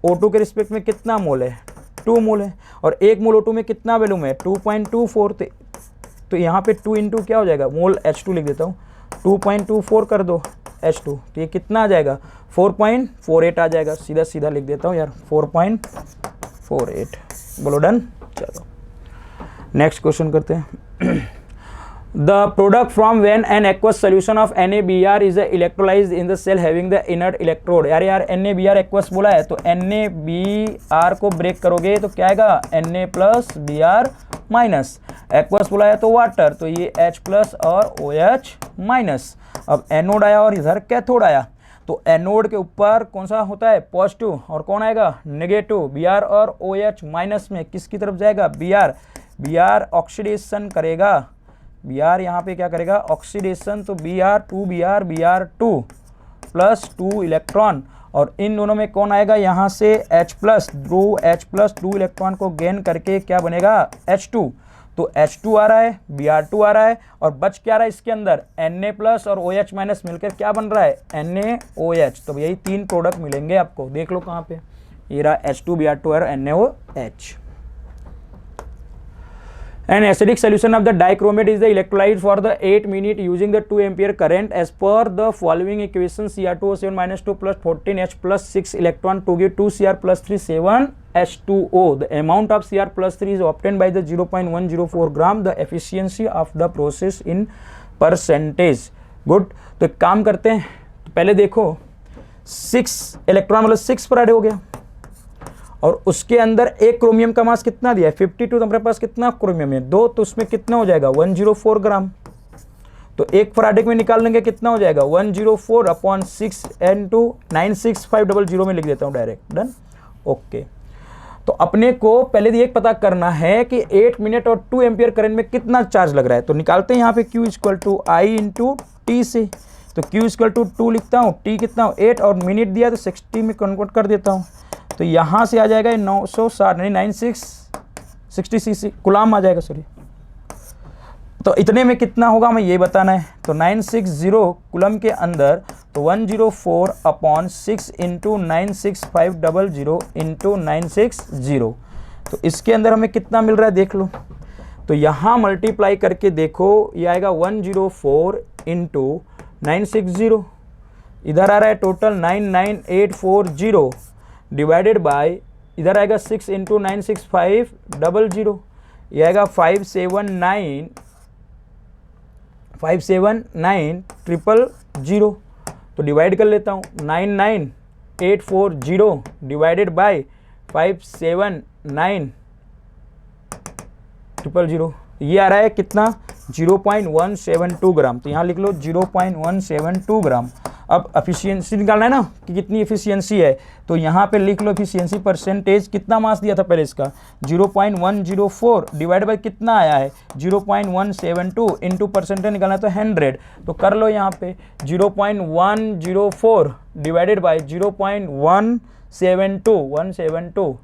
O2 के रिस्पेक्ट में कितना मोल है 2 मोल है, और 1 मोल O2 में कितना वैल्यूम है 2.24, तो यहाँ पे 2 इंटू क्या हो जाएगा, मोल H2 लिख देता हूँ, 2.24 कर दो H2, तो ये कितना आ जाएगा 4.48 आ जाएगा, सीधा सीधा लिख देता हूँ यार 4.48। बोलो डन। चलो नेक्स्ट क्वेश्चन करते हैं। The product from when an aqueous solution of NaBr is electrolysed in the cell having the inert electrode. यार NaBr एक्वस बोला है तो NaBr को ब्रेक करोगे तो क्या आएगा Na plus Br minus, aqueous बोला है तो वाटर, तो ये H प्लस और OH माइनस। अब एनोड आया और इधर कैथोड आया, तो एनोड के ऊपर कौन सा होता है पॉजिटिव और कौन आएगा नेगेटिव, Br और OH माइनस में किसकी तरफ जाएगा Br ऑक्सीडेशन करेगा, Br यहाँ पे क्या करेगा ऑक्सीडेशन, तो Br2 प्लस 2 इलेक्ट्रॉन, और इन दोनों में कौन आएगा यहाँ से H प्लस 2 इलेक्ट्रॉन को गेन करके क्या बनेगा H2, तो H2 आ रहा है Br2 आ रहा है और बच क्या रहा है इसके अंदर Na प्लस और OH माइनस मिलकर क्या बन रहा है NaOH। तो यही 3 प्रोडक्ट मिलेंगे आपको, देख लो कहाँ पे, ये रहा H2 Br2 और NaOH। An acidic solution of the dichromate is the electrolyte for the 8 minute using the 2 ampere current as per the following equation, Cr2O7 minus 2 plus 14H plus 6 electron to give 2Cr plus 3 7H2O. The amount of Cr plus 3 is obtained by the 0.104 gram. The efficiency of the process in percentage. Good. तो एक काम करते हैं, तो पहले देखो 6 electron मतलब 6 Faraday हो गया, और उसके अंदर एक क्रोमियम का मास कितना दिया है 52, तो हमारे पास कितना क्रोमियम है 2, तो उसमें कितना हो जाएगा 104 ग्राम, तो एक फैराडे में निकाल लेंगे कितना हो जाएगा 104 अपॉन 6 इंटू 96500 में लिख देता हूँ डायरेक्ट। Done, okay. तो अपने को पहले ये पता करना है कि 8 मिनट और 2 एम्पियर करंट में कितना चार्ज लग रहा है, तो निकालते हैं यहाँ पे Q equal to I into T से, तो Q इक्वल टू 2 लिखता हूँ, T कितना 8 और मिनट दिया तो 60 में कन्वर्ट कर देता हूँ, तो यहाँ से आ जाएगा 960 नहीं 9660 कुलाम आ जाएगा, सॉरी। तो इतने में कितना होगा हमें ये बताना है, तो 960 कुलम के अंदर तो 104 अपॉन 6 इंटू 96500 इंटू 960, तो इसके अंदर हमें कितना मिल रहा है देख लो, तो यहाँ मल्टीप्लाई करके देखो ये आएगा 104 इंटू 960, इधर आ रहा है टोटल 99840 डिवाइडेड बाय इधर आएगा 6 इंटू 96500, ये आएगा 579000, तो डिवाइड कर लेता हूँ 99840 डिवाइडेड बाय 579000, ये आ रहा है कितना 0.172 ग्राम, तो यहाँ लिख लो 0.172 ग्राम। अब एफिशिएंसी निकालना है ना कि कितनी एफिशिएंसी है, तो यहाँ पे लिख लो एफिशिएंसी परसेंटेज, कितना मास दिया था पहले इसका 0.104 डिवाइड बाय कितना आया है 0.172 इंटू परसेंटेज निकालना है तो 100, तो कर लो यहाँ पे 0.104 डिवाइडेड बाय 0.172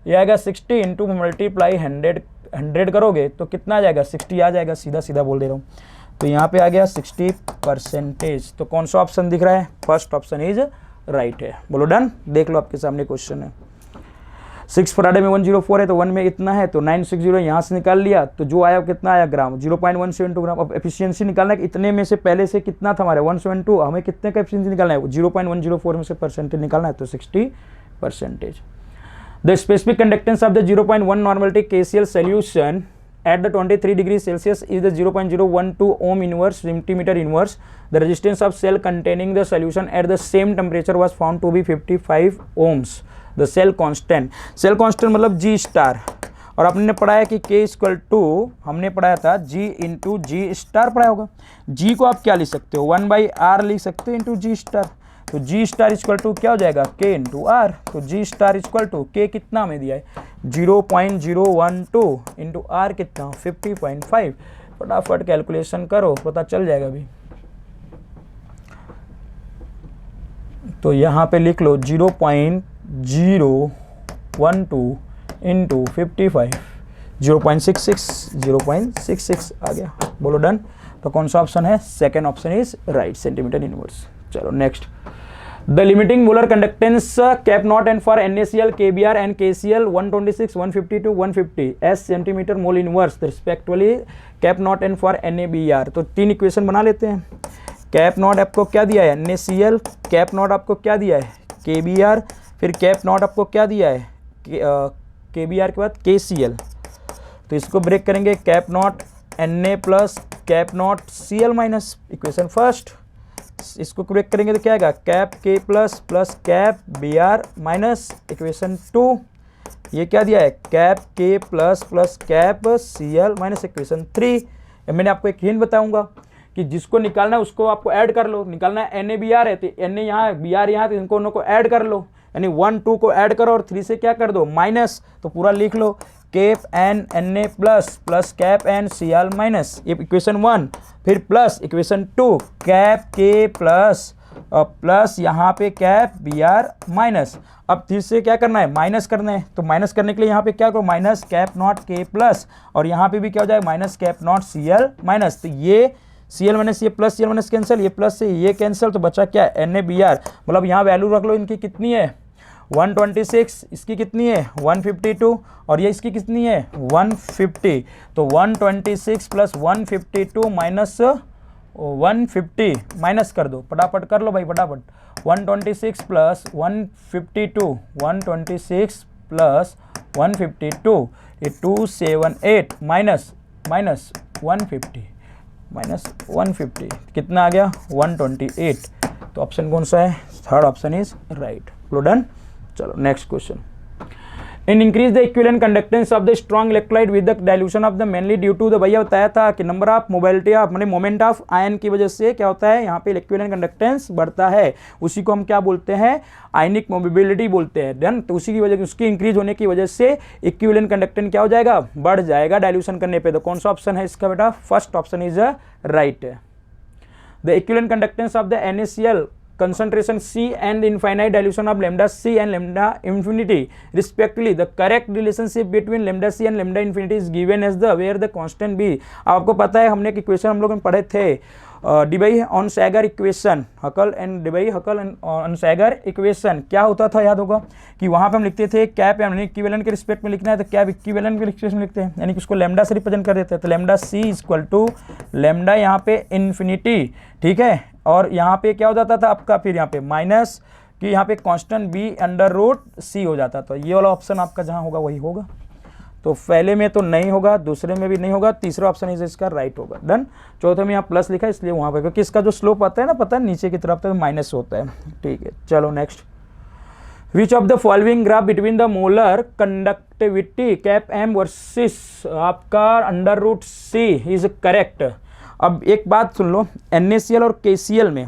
ये आएगा 60 इंटू मल्टीप्लाई 100 करोगे तो कितना आ जाएगा 60 आ जाएगा, सीधा सीधा बोल दे रहा हूँ। तो यहाँ पे आ गया 60%। तो कौन सा ऑप्शन दिख रहा है? फर्स्ट ऑप्शन इज राइट है। बोलो डन। देख लो आपके सामने क्वेश्चन है। 6 फराडे में 104 है तो 1 में इतना है तो 960 यहाँ से निकाल लिया, तो जो आया कितना आया ग्राम, 0.172 ग्राम। अब एफिशिएंसी निकालना है, इतने में से पहले से कितना था हमारे 172, हमें कितने का एफिशिएंसी निकालना है? 0.104 में से परसेंटेज निकालना है, तो 60%। The specific conductance of the 0.1 normality KCl solution at the 23 degree Celsius is the 0.012 ohm inverse centimeter inverse. The resistance of cell containing the solution at the same temperature was found to be 55 ohms. The cell constant मतलब G star, और आपने पढ़ा है कि K equal to, हमने पढ़ाया था G into जी star पढ़ाया होगा। G को आप क्या लिख सकते हो? 1/R लिख सकते हो इंटू जी स्टार। तो जी स्टार इक्वल टू क्या हो जाएगा? K into R. तो G star equal to K कितना में दिया है? 0.012 इंटू आर कितना? 50.5। फटाफट कैलकुलेशन करो, पता चल जाएगा अभी। तो यहाँ पे लिख लो 0.012 इंटू 55, 0.66 आ गया। बोलो डन। तो कौन सा ऑप्शन है? Second option is right, centimetre inverse. चलो next. The limiting molar conductance cap naught and for NaCl, KBr and KCl 126, 152, 150 S centimetre mole inverse respectively cap naught and for NaBr। तो 3 equation बना लेते हैं। Cap not आपको क्या दिया है? NaCl। Cap not आपको क्या दिया है? KBr। फिर कैप नॉट आपको क्या दिया है? KBr के बाद KCl। तो इसको ब्रेक करेंगे, cap not Na plus cap not Cl minus, equation first. इसको ब्रेक करेंगे तो क्या आएगा? Cap K plus plus cap Br minus, equation 2। ये क्या दिया है? Cap K plus plus cap Cl minus, equation 3। मैंने आपको एक हिंट बताऊंगा कि जिसको निकालना है उसको आपको ऐड कर लो। निकालना है NaBr है तो Na यहाँ है, Br यहाँ, तो इनको को ऐड कर लो, यानी 1 2 को ऐड करो और 3 से क्या कर दो? माइनस। तो पूरा लिख लो, cap N Na plus plus cap N Cl minus, ये इक्वेशन 1। फिर plus equation 2, cap K plus plus यहाँ पे कैप Br माइनस। अब फिर से क्या करना है? माइनस करना है। तो माइनस करने के लिए यहाँ पे क्या करो? Minus cap not K plus, और यहाँ पे भी क्या हो जाएगा? Minus cap not Cl minus. तो ये Cl माइनस ये प्लस Cl माइनस कैंसिल, ये प्लस से ये कैंसिल, तो बचा क्या? NaBr। मतलब यहाँ वैल्यू रख लो, इनकी कितनी है? 126, इसकी कितनी है? 152, और ये इसकी कितनी है? 150। तो 126 प्लस 152 माइनस 150 माइनस कर दो, फटाफट कर लो भाई फटाफट। 126 प्लस 152, 126 प्लस 152, ये 278 माइनस 150 माइनस 150 कितना आ गया? 128। तो ऑप्शन कौन सा है? Third option is right. Done. चलो next question. In increase the equivalent conductance of the strong electrolyte with the dilution of the mainly due to the, भैया बताया था कि नंबर ऑफ मोबिलिटी ऑफ मैंने मोमेंट ऑफ आयन की वजह से क्या होता है? यहाँ पे इक्विवेलेंट कंडक्टेंस बढ़ता है, उसी को हम क्या बोलते हैं? आयनिक मोबिलिटी बोलते हैं। डन। तो उसी की वजह, उसकी इंक्रीज होने की वजह से इक्विवेलेंट कंडक्टेंस क्या हो जाएगा? बढ़ जाएगा डाइल्यूशन करने पे। तो कौन सा ऑप्शन है इसका बेटा? First option is right. The equivalent conductance of the NaCl concentration C and infinite dilution of lambda C and lambda infinity respectively, the correct relationship between lambda C and lambda infinity is given as the where the constant B। आपको पता है हमने एक equation हम लोग पढ़े थे, Debye Onsager equation, Hückel and Debye Hückel and Onsager equation. क्या होता था याद होगा कि वहाँ पे हम लिखते थे कैप यानी इक्विवेलेंट के रिस्पेक्ट में लिखना है तो कैप इक्विवेलेंट के रिस्पेक्ट में लिखते हैं, यानी कि उसको लैम्डा से रिप्रेजेंट कर देते हैं। तो lambda C equal to lambda यहाँ पे इन्फिनिटी, ठीक है, और यहाँ पे क्या हो जाता था आपका? फिर यहाँ पे माइनस कि यहाँ पे constant B under root C हो जाता। तो ये वाला ऑप्शन आपका जहाँ होगा वही होगा। तो पहले में तो नहीं होगा, दूसरे में भी नहीं होगा, तीसरा ऑप्शन इसका राइट होगा। डन। चौथे में यहाँ प्लस लिखा है इसलिए वहाँ पे, क्योंकि इसका जो स्लोप आता है ना, पता है नीचे की तरफ तो माइनस होता है। ठीक है, चलो next. Which of the following graph between the molar conductivity cap M versus आपका under root C is correct. अब एक बात सुन लो, NaCl और KCl में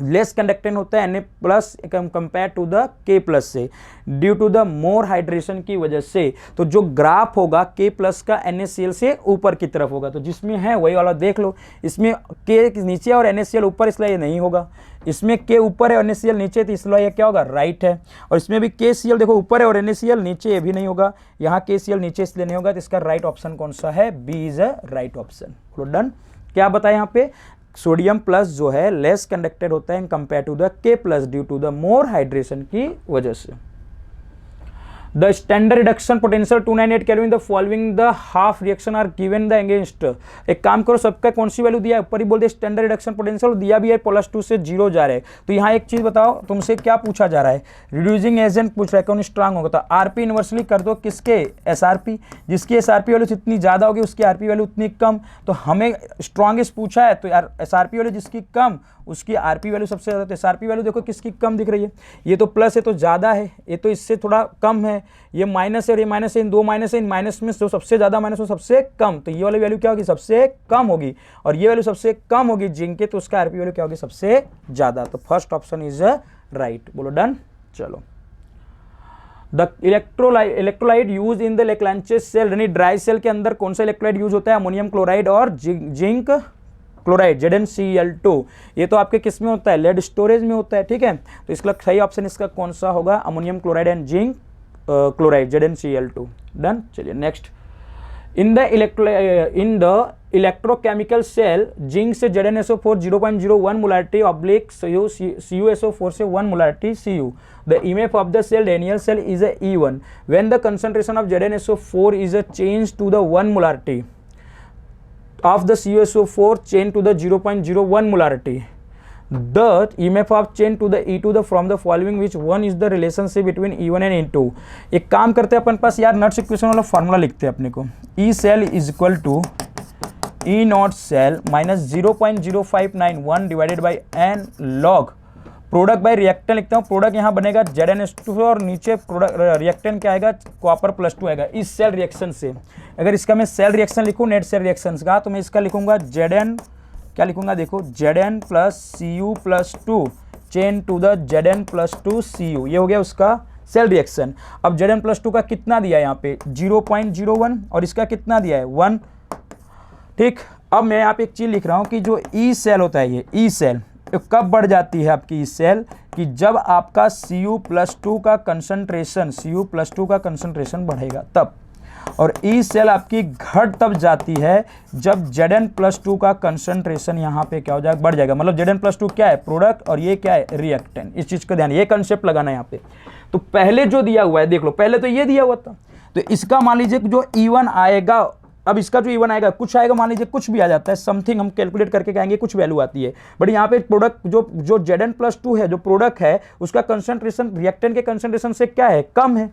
लेस कंडक्टेंट होता है Na plus compare to the K plus से, due to the more hydration की वजह से। तो जो ग्राफ होगा K प्लस का NaCl से ऊपर की तरफ होगा, तो जिसमें है वही वाला देख लो। इसमें K नीचे और NaCl ऊपर, इसलिए ये नहीं होगा। इसमें K ऊपर है और NaCl नीचे, तो इसलिए ये क्या होगा? राइट है। और इसमें भी KCl देखो ऊपर है और NaCl नीचे, ये भी नहीं होगा। यहाँ KCl नीचे इसलिए नहीं होगा, तो इसका राइट ऑप्शन कौन सा है? B is a right option. Done. क्या बताया यहाँ पे, सोडियम प्लस जो है लेस कंडक्टेड होता है in compare to the K plus due to the more hydration की वजह से। The standard reduction potential 298 kelvin, the following the half reaction are given the against. एक काम करो, सबका कौन सी वैल्यू दिया है, ऊपर ही बोल दे स्टैंडर्ड रिडक्शन पोटेंशियल, दिया भी है +2 से 0 जा रहे हैं। तो यहाँ एक चीज बताओ, तुमसे क्या पूछा जा रहा है, रिड्यूसिंग एजेंट पूछ रहा है, कौन स्ट्रांग होगा, तो आरपी इनवर्सली कर दो किसके, एसआरपी, जिसकी एसआरपी वैल्यू जितनी ज्यादा होगी उसकी आरपी वैल्यू उतनी कम। तो हमें स्ट्रांगेस्ट पूछा है, तो यार एसआरपी वैल्यू जिसकी कम उसकी आरपी वैल्यू सबसे ज्यादा। तो एसआरपी वैल्यू देखो किसकी कम दिख रही है, ये तो प्लस है तो ज्यादा है, ये तो इससे थोड़ा कम है, ये माइनस है और ये माइनस है, इन दो माइनस है, इन माइनस में जो सबसे ज्यादा माइनस वो सबसे कम, तो ये वाली वैल्यू क्या होगी, सबसे कम होगी, और ये वैल्यू सबसे कम होगी जिंक के, तो उसका आरपी वैल्यू क्या होगी, सबसे ज्यादा। तो फर्स्ट ऑप्शन इज राइट, बोलो डन। चलो, the electrolyte use in the Leclanche's cell, यानी ड्राई सेल के अंदर कौन सा इलेक्ट्रोलाइट यूज होता है, अमोनियम क्लोराइड और जिंक क्लोराइड ZnCl2। ये तो आपके किस में होता है, लेड स्टोरेज में होता है, ठीक है। तो इसका सही ऑप्शन इसका कौन सा होगा, ammonium chloride and zinc chloride ZnCl2। Done. चलिए next, in the electrochemical cell zinc से ZnSO4 0.01 मोलारिटी ऑब्लिक CuSO4 से 1 molarity Cu। The EMF of the cell Daniell cell is a E1 when the concentration of ZnSO4 is a change to the 1 molarity of the CuSO4 chain to the 0.01 molarity. The EMF of chain to the E2 from the following which one is the relationship between E1 and E2। एक काम करते हैं अपन पास यार nuts equation वाला formula लिखते हैं अपने को, E cell is equal to E naught cell minus 0.0591 divided by n log product bye reactant लिखता हूँ। प्रोडक्ट यहाँ बनेगा ZnS2 और नीचे प्रोडक्ट रिएक्टेंट क्या आएगा, कॉपर +2 आएगा इस सेल रिएक्शन से। अगर इसका मैं सेल रिएक्शन लिखूँ नेट सेल रिएक्शन का, तो मैं इसका लिखूंगा Zn, क्या लिखूंगा देखो, Zn plus Cu+2 change to the Zn+2 Cu, ये हो गया उसका सेल रिएक्शन। अब Zn+2 का कितना दिया है यहाँ पे 0.01 और इसका कितना दिया है 1, ठीक। अब मैं यहाँ पे एक चीज लिख रहा हूँ कि जो ई सेल होता है, ये ई सेल कब बढ़ जाती है आपकी ई सेल, कि जब आपका Cu+2 का कंसंट्रेशन बढ़ेगा तब। और ई सेल आपकी घट तब जाती है जब Zn+2 का कंसंट्रेशन यहाँ पे क्या हो जाएगा, बढ़ जाएगा। मतलब Zn+2 क्या है, प्रोडक्ट, और ये क्या है, रिएक्टेंट। इस चीज का ध्यान, ये कंसेप्ट लगाना है यहाँ पे। तो पहले जो दिया हुआ है देख लो, पहले तो ये दिया हुआ था, तो इसका मान लीजिए जो E1 आएगा, अब इसका जो E1 आएगा कुछ आएगा, मान लीजिए कुछ भी आ जाता है, समथिंग हम कैलकुलेट करके कहेंगे कुछ वैल्यू आती है, बट यहाँ पे प्रोडक्ट जो Zn+2 है, जो प्रोडक्ट है उसका कंसंट्रेशन रिएक्टेंट के कंसंट्रेशन से क्या है, कम है।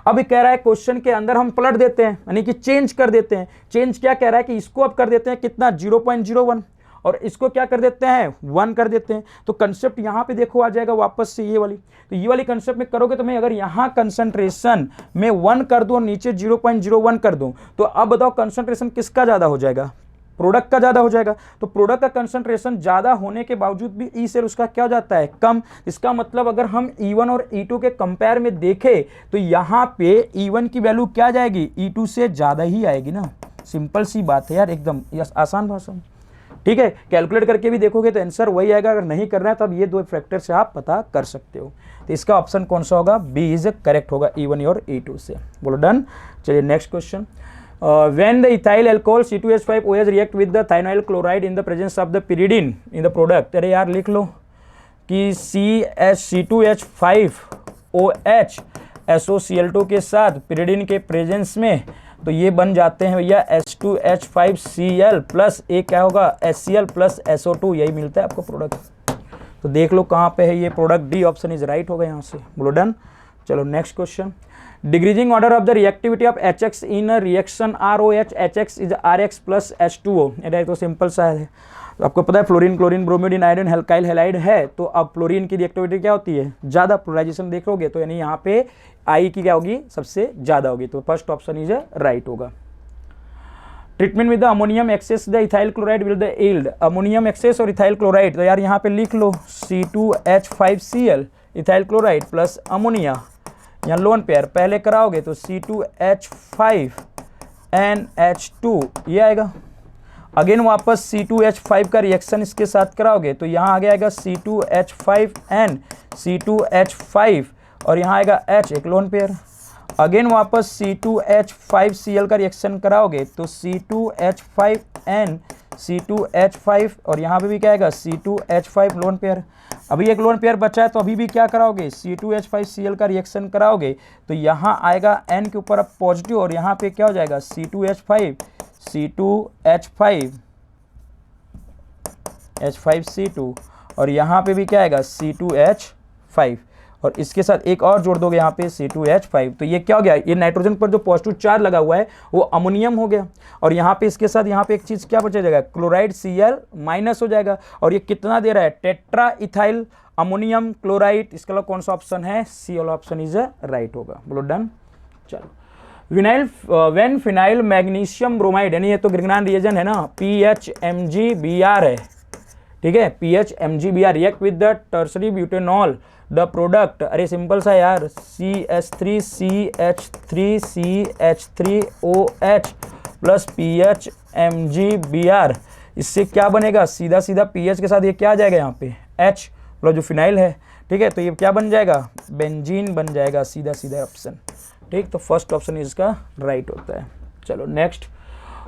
अब ये कह रहा है क्वेश्चन के अंदर हम पलट देते हैं, यानी कि चेंज कर देते हैं। चेंज क्या कह रहा है कि इसको अब कर देते हैं कितना 0.01 और इसको क्या कर देते हैं 1 कर देते हैं। तो कंसेप्ट यहाँ पे देखो आ जाएगा वापस से ये वाली, तो ये वाली कंसेप्ट में करोगे तो मैं अगर यहाँ कंसंट्रेशन में 1 कर दूं और नीचे 0.01 कर दूं, तो अब बताओ कंसंट्रेशन किसका ज्यादा हो जाएगा, प्रोडक्ट का ज्यादा हो जाएगा। तो प्रोडक्ट का कंसंट्रेशन ज्यादा होने के बावजूद भी ई सेल उसका क्या हो जाता है, कम। इसका मतलब अगर हम E1 और E2 के कंपेयर में देखें तो यहाँ पे E1 की वैल्यू क्या जाएगी, E2 से ज्यादा ही आएगी ना। सिंपल सी बात है यार, एकदम आसान भाषा में, ठीक है। कैलकुलेट करके भी देखोगे तो आंसर वही आएगा। अगर नहीं करना है तब ये दो फैक्टर से आप पता कर सकते हो। तो इसका ऑप्शन कौन सा होगा, बी इज करेक्ट होगा E1 और E2 से। बोलो डन। चलिए next question, when the ethyl alcohol C2H5OH react with the thionyl chloride in the presence of the pyridine in the product। अरे यार लिख लो कि C2H5OH SOCl2 के साथ pyridine के प्रेजेंस में, तो ये बन जाते हैं भैया H2H5Cl प्लस एक क्या होगा HCl प्लस SO2, यही मिलता है आपको प्रोडक्ट। तो देख लो कहाँ पे है ये product, D option is right होगा यहाँ से। बोलो डन। चलो next question, decreasing order of the reactivity of HX in reaction ROH HX is RX plus H2O। ये तो सिंपल सा है, तो आपको पता है फ्लोरीन क्लोरीन ब्रोमीडिन आयोडीन हेल्काइल हैलाइड है, तो अब फ्लोरीन की रिएक्टिविटी क्या होती है, ज़्यादा। पोलराइजेशन देखोगे तो यानी यहाँ पे आई की क्या होगी, सबसे ज़्यादा होगी। तो फर्स्ट ऑप्शन इज राइट होगा। Treatment with the ammonium excess the ethyl chloride will the yield, ammonium excess और इथाइल क्लोराइड, तो यार यहाँ पे लिख लो C2H5Cl ethyl chloride plus ammonia, यहाँ लोन पेयर पहले कराओगे तो C2H5NH2 ये आएगा। अगेन वापस C2H5 का रिएक्शन इसके साथ कराओगे तो यहाँ आगे आएगा C2H5N C2H5 और यहाँ आएगा H, एक लोन पेयर। अगेन वापस C2H5Cl का रिएक्शन कराओगे तो C2H5N C2H5 और यहाँ पे भी क्या आएगा C2H5 लोन पेयर। अभी एक लोन पेयर बचा है तो अभी भी क्या कराओगे C2H5Cl का रिएक्शन कराओगे तो यहाँ आएगा N के ऊपर अब पॉजिटिव और यहाँ पे क्या हो जाएगा C2H5 और यहाँ पे भी क्या आएगा C2H5 और इसके साथ एक और जोड़ दोगे यहाँ पे C2H5 तो ये क्या हो गया, ये नाइट्रोजन पर जो पॉजिटिव चार्ज लगा हुआ है वो अमोनियम हो गया और यहाँ पे इसके साथ यहाँ पे एक चीज क्या बचा जाएगा, क्लोराइड Cl माइनस हो जाएगा और ये कितना दे रहा है, टेट्रा इथाइल अमोनियम क्लोराइड। इसका मतलब कौन सा ऑप्शन है, सी वाला ऑप्शन इज राइट होगा। बोलो डन। चलो vinyl when phenyl magnesium bromide यानी ये तो ग्रिग्नान रिएजेंट है ना, PHMgBr है, ठीक है, PHMgBr react with the tertiary butanol the product, अरे सिंपल सा यार, CH3CH3CH3OH प्लस PHMgBr, इससे क्या बनेगा, सीधा सीधा PH के साथ ये क्या आ जाएगा यहाँ पे H प्लस जो फिनाइल है, ठीक है, तो ये क्या बन जाएगा, बेंजीन बन जाएगा, सीधा सीधा ऑप्शन, ठीक। तो फर्स्ट ऑप्शन इसका राइट होता है। चलो next,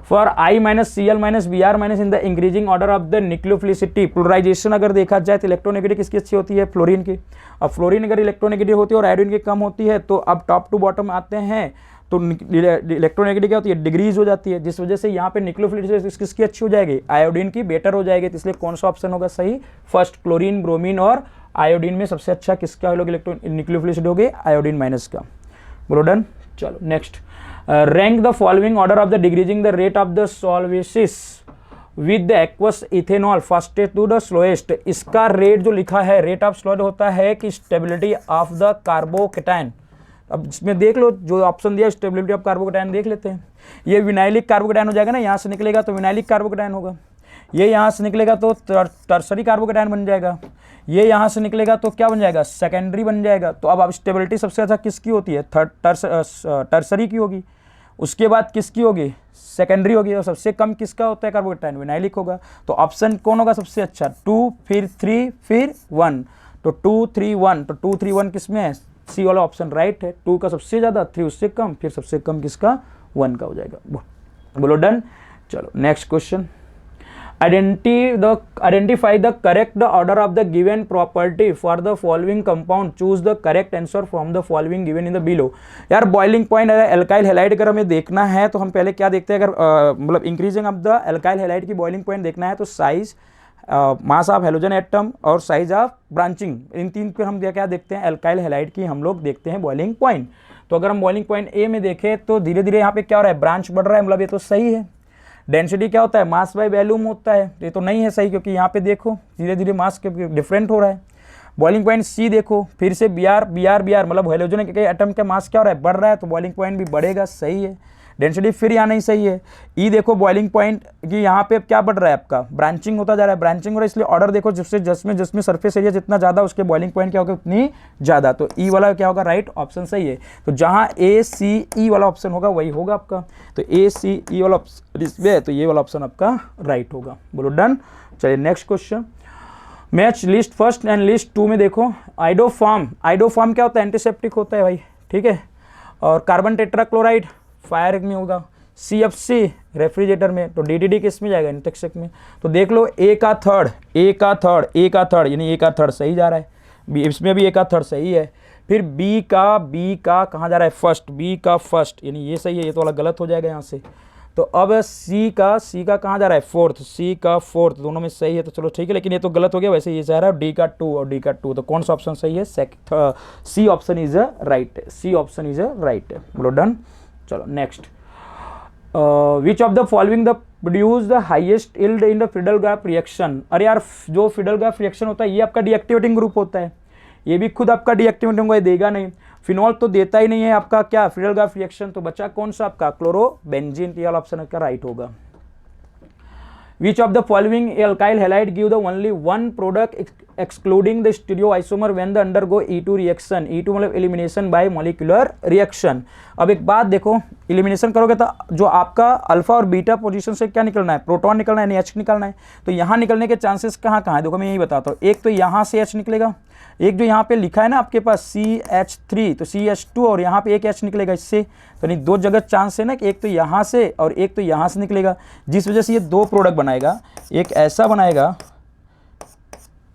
for I minus Cl minus Br minus in the increasing order of the nucleophilicity, polarization अगर देखा जाए तो इलेक्ट्रोनेगेटिव किसकी अच्छी होती है, फ्लोरीन की। अब फ्लोरीन अगर इलेक्ट्रोनेगेटिव होती है और आयोडीन की कम होती है तो अब टॉप टू बॉटम आते हैं तो इलेक्ट्रोनेगेटिव क्या होती है, डिग्रीज हो जाती है, जिस वजह से यहाँ पे न्यूक्लियोफिलिसिटी किसकी अच्छी हो जाएगी, आयोडीन की बेटर हो जाएगी। तो इसलिए कौन सा ऑप्शन होगा सही, फर्स्ट, क्लोरीन ब्रोमीन और आयोडीन में सबसे अच्छा किसका न्यूक्लियोफिलिसिटी होगी, आयोडीन माइनस का। बोलो डन। चलो next, rank the following order of the decreasing the rate of the solvolysis with the aqueous ethanol fastest to the slowest. इसका रेट जो लिखा है, रेट ऑफ स्लोएस्ट होता है कि स्टेबिलिटी ऑफ द कार्बोकेटाइन। अब इसमें देख लो जो ऑप्शन दिया स्टेबिलिटी ऑफ कार्बोकेटाइन देख लेते हैं। ये विनाइलिक कार्बोकेटाइन हो जाएगा ना, यहाँ से निकलेगा तो विनाइलिक कार्बोकेटाइन होगा, ये यहाँ से निकलेगा तो टर्सरी कार्बोकेटाइन बन जाएगा, ये यहाँ से निकलेगा तो क्या बन जाएगा, सेकेंडरी बन जाएगा। तो अब स्टेबिलिटी सबसे अच्छा किसकी होती है, टर्सरी की होगी, उसके बाद किसकी होगी, सेकेंडरी होगी, और सबसे कम किसका होता है कार्बोकेटाइन, विनाइलिक होगा। तो ऑप्शन कौन होगा सबसे अच्छा, 2 फिर 3 फिर 1, तो 2 3 1, तो 2 3 1 किसमें है, सी वाला ऑप्शन राइट है। 2 का सबसे ज़्यादा, 3 उससे कम, फिर सबसे कम किसका, 1 का हो जाएगा। बोलो डन। चलो next question, identify the correct order of the given property for the following compound, choose the correct answer from the following given in the below। यार बॉइलिंग पॉइंट एल्काइल हैलाइड अगर हमें देखना है तो हम पहले क्या देखते हैं, अगर मतलब increasing of the alkyl halide की बॉइलिंग पॉइंट देखना है तो size, mass of halogen atom और साइज ऑफ ब्रांचिंग, इन तीन पे हम क्या देखते हैं, एल्काइल हैलाइड की हम लोग देखते हैं बॉइलिंग पॉइंट। तो अगर हम बॉइलिंग पॉइंट ए में देखें तो धीरे धीरे यहाँ पे क्या हो रहा है, ब्रांच बढ़ रहा है, मतलब ये तो सही है। डेंसिटी क्या होता है, मास बाय वॉल्यूम होता है, ये तो नहीं है सही, क्योंकि यहाँ पे देखो धीरे धीरे मास डिफरेंट हो रहा है। बॉइलिंग पॉइंट सी देखो, फिर से Br मतलब हेलोजन के एटम का मास क्या हो रहा है, बढ़ रहा है, तो बॉइलिंग पॉइंट भी बढ़ेगा, सही है। डेंसिटी फिर यहाँ नहीं सही है। ई देखो बॉइलिंग पॉइंट कि यहाँ पे क्या बढ़ रहा है, आपका ब्रांचिंग होता जा रहा है, ब्रांचिंग हो रहा है, इसलिए ऑर्डर देखो जिसमें सरफेस एरिया जितना ज़्यादा उसके बॉइलिंग पॉइंट क्या होगा उतनी ज़्यादा, तो ई वाला क्या होगा, राइट ऑप्शन सही है। तो जहाँ ACE वाला ऑप्शन होगा वही होगा आपका, तो ACE वाला ऑप्शन इसमें है, तो ये वाला ऑप्शन आपका राइट होगा। बोलो डन। चलिए next question, match list first and list 2 में देखो, आइडोफार्म क्या होता है, एंटीसेप्टिक होता है भाई, ठीक है, और कार्बन टेट्राक्लोराइड फायर में होगा, CFC रेफ्रिजरेटर में, तो DDD किस में जाएगा, इंटेक्सेक में। तो देख लो A का थर्ड यानी A का थर्ड सही जा रहा है, इसमें भी A का थर्ड सही है। फिर B का कहाँ जा रहा है, फर्स्ट, B का फर्स्ट यानी ये सही है, ये तो वाला गलत हो जाएगा यहाँ से। तो अब C का कहाँ जा रहा है, फोर्थ, C का फोर्थ, दोनों में सही है, तो चलो ठीक है, लेकिन ये तो गलत हो गया, वैसे ये जा रहा है D का 2 और D का 2, तो कौन सा ऑप्शन सही है, C ऑप्शन इज राइट है, C ऑप्शन इज राइट है। बोलो डन। चलो next, which of the following the produce the highest yield in the Friedel-graph reaction. अरे यार जो फ्रीडल-ग्राफ रिएक्शन होता है ये आपका डीएक्टिवेटिंग ग्रुप होता है, ये भी खुद आपका डीएक्टिवेटिंग होगा, देगा नहीं, फिनॉल तो देता ही नहीं है आपका क्या, फ्रीडल-ग्राफ रिएक्शन, तो बचा कौन सा आपका, क्लोरोबेंजीन, ये वाला ऑप्शन का राइट होगा। Which of the following alkyl halide give the only one product excluding the stereoisomer when the undergo E2 reaction, E2 मतलब elimination by molecular reaction। अब एक बात देखो, एलिमिनेशन करोगे तो जो आपका अल्फा और बीटा पोजीशन से क्या निकलना है, प्रोटॉन निकलना है, यानी एच निकलना है। तो यहाँ निकलने के चांसेस कहाँ कहाँ है, देखो मैं यही बताता हूँ। एक तो यहाँ से एच निकलेगा, एक जो यहाँ पे लिखा है ना आपके पास CH3, तो CH2 और यहाँ पे एक एच निकलेगा इससे, तो नहीं दो जगह चांस है ना कि एक तो यहाँ से और एक तो यहाँ से निकलेगा, जिस वजह से ये दो प्रोडक्ट बनाएगा, एक ऐसा बनाएगा,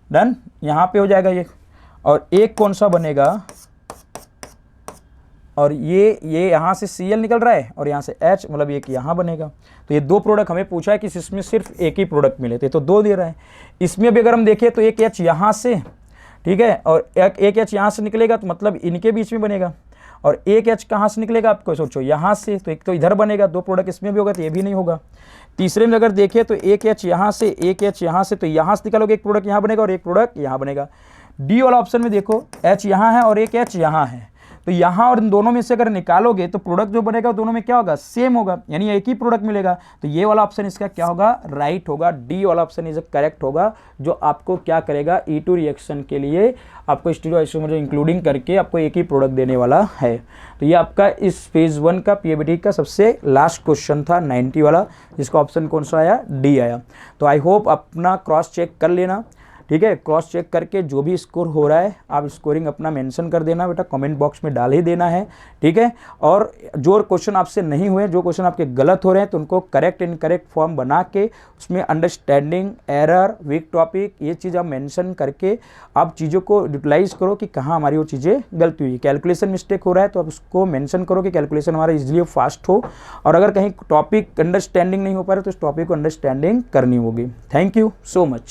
डन, यहाँ पे हो जाएगा ये, और एक कौन सा बनेगा, और ये यहाँ से Cl निकल रहा है और यहाँ से H, मतलब एक यहाँ बनेगा। तो ये दो प्रोडक्ट हमें पूछा है कि इसमें सिर्फ एक ही प्रोडक्ट मिले थे, तो दो दे रहा है। इसमें भी अगर हम देखें तो एक H यहाँ से, ठीक है, और एक H यहाँ से निकलेगा, तो मतलब इनके बीच में बनेगा, और एक H कहाँ से निकलेगा आपको सोचो, यहाँ से, तो एक तो इधर बनेगा, दो प्रोडक्ट इसमें भी होगा, तो ये भी नहीं होगा। तीसरे में अगर देखें तो एक H यहाँ से, एक H यहाँ से, तो यहाँ से निकालोगे एक प्रोडक्ट यहाँ बनेगा और एक प्रोडक्ट यहाँ बनेगा। डी वाला ऑप्शन में देखो H यहाँ है और एक H यहाँ है, तो यहाँ और इन दोनों में से अगर निकालोगे तो प्रोडक्ट जो बनेगा दोनों में क्या होगा, सेम होगा, यानी एक ही प्रोडक्ट मिलेगा। तो ये वाला ऑप्शन इसका क्या होगा, राइट होगा, डी वाला ऑप्शन इज करेक्ट होगा, जो आपको क्या करेगा, E2 रिएक्शन के लिए आपको स्टीरियोआइसोमर इंक्लूडिंग करके आपको एक ही प्रोडक्ट देने वाला है। तो ये आपका इस फेज 1 का पीएबीटी का सबसे लास्ट क्वेश्चन था 90 वाला, जिसका ऑप्शन कौन सा आया, डी आया। तो आई होप अपना क्रॉस चेक कर लेना, ठीक है, क्रॉस चेक करके जो भी स्कोर हो रहा है आप स्कोरिंग अपना मेंशन कर देना बेटा, कमेंट बॉक्स में डाल ही देना है, ठीक है। और जो क्वेश्चन आपसे नहीं हुए, जो क्वेश्चन आपके गलत हो रहे हैं, तो उनको करेक्ट इनकरेक्ट फॉर्म बना के उसमें अंडरस्टैंडिंग, एरर, वीक टॉपिक, ये चीज़ आप मेंशन करके आप चीज़ों को यूटिलाइज करो कि कहाँ हमारी वो चीज़ें गलती हुई। कैलकुलेशन मिस्टेक हो रहा है तो आप उसको मेंशन करो कि कैलकुलेशन हमारा इजीली फास्ट हो, और अगर कहीं टॉपिक अंडरस्टैंडिंग नहीं हो पा रहा तो उस टॉपिक को अंडरस्टैंडिंग करनी होगी। Thank you so much.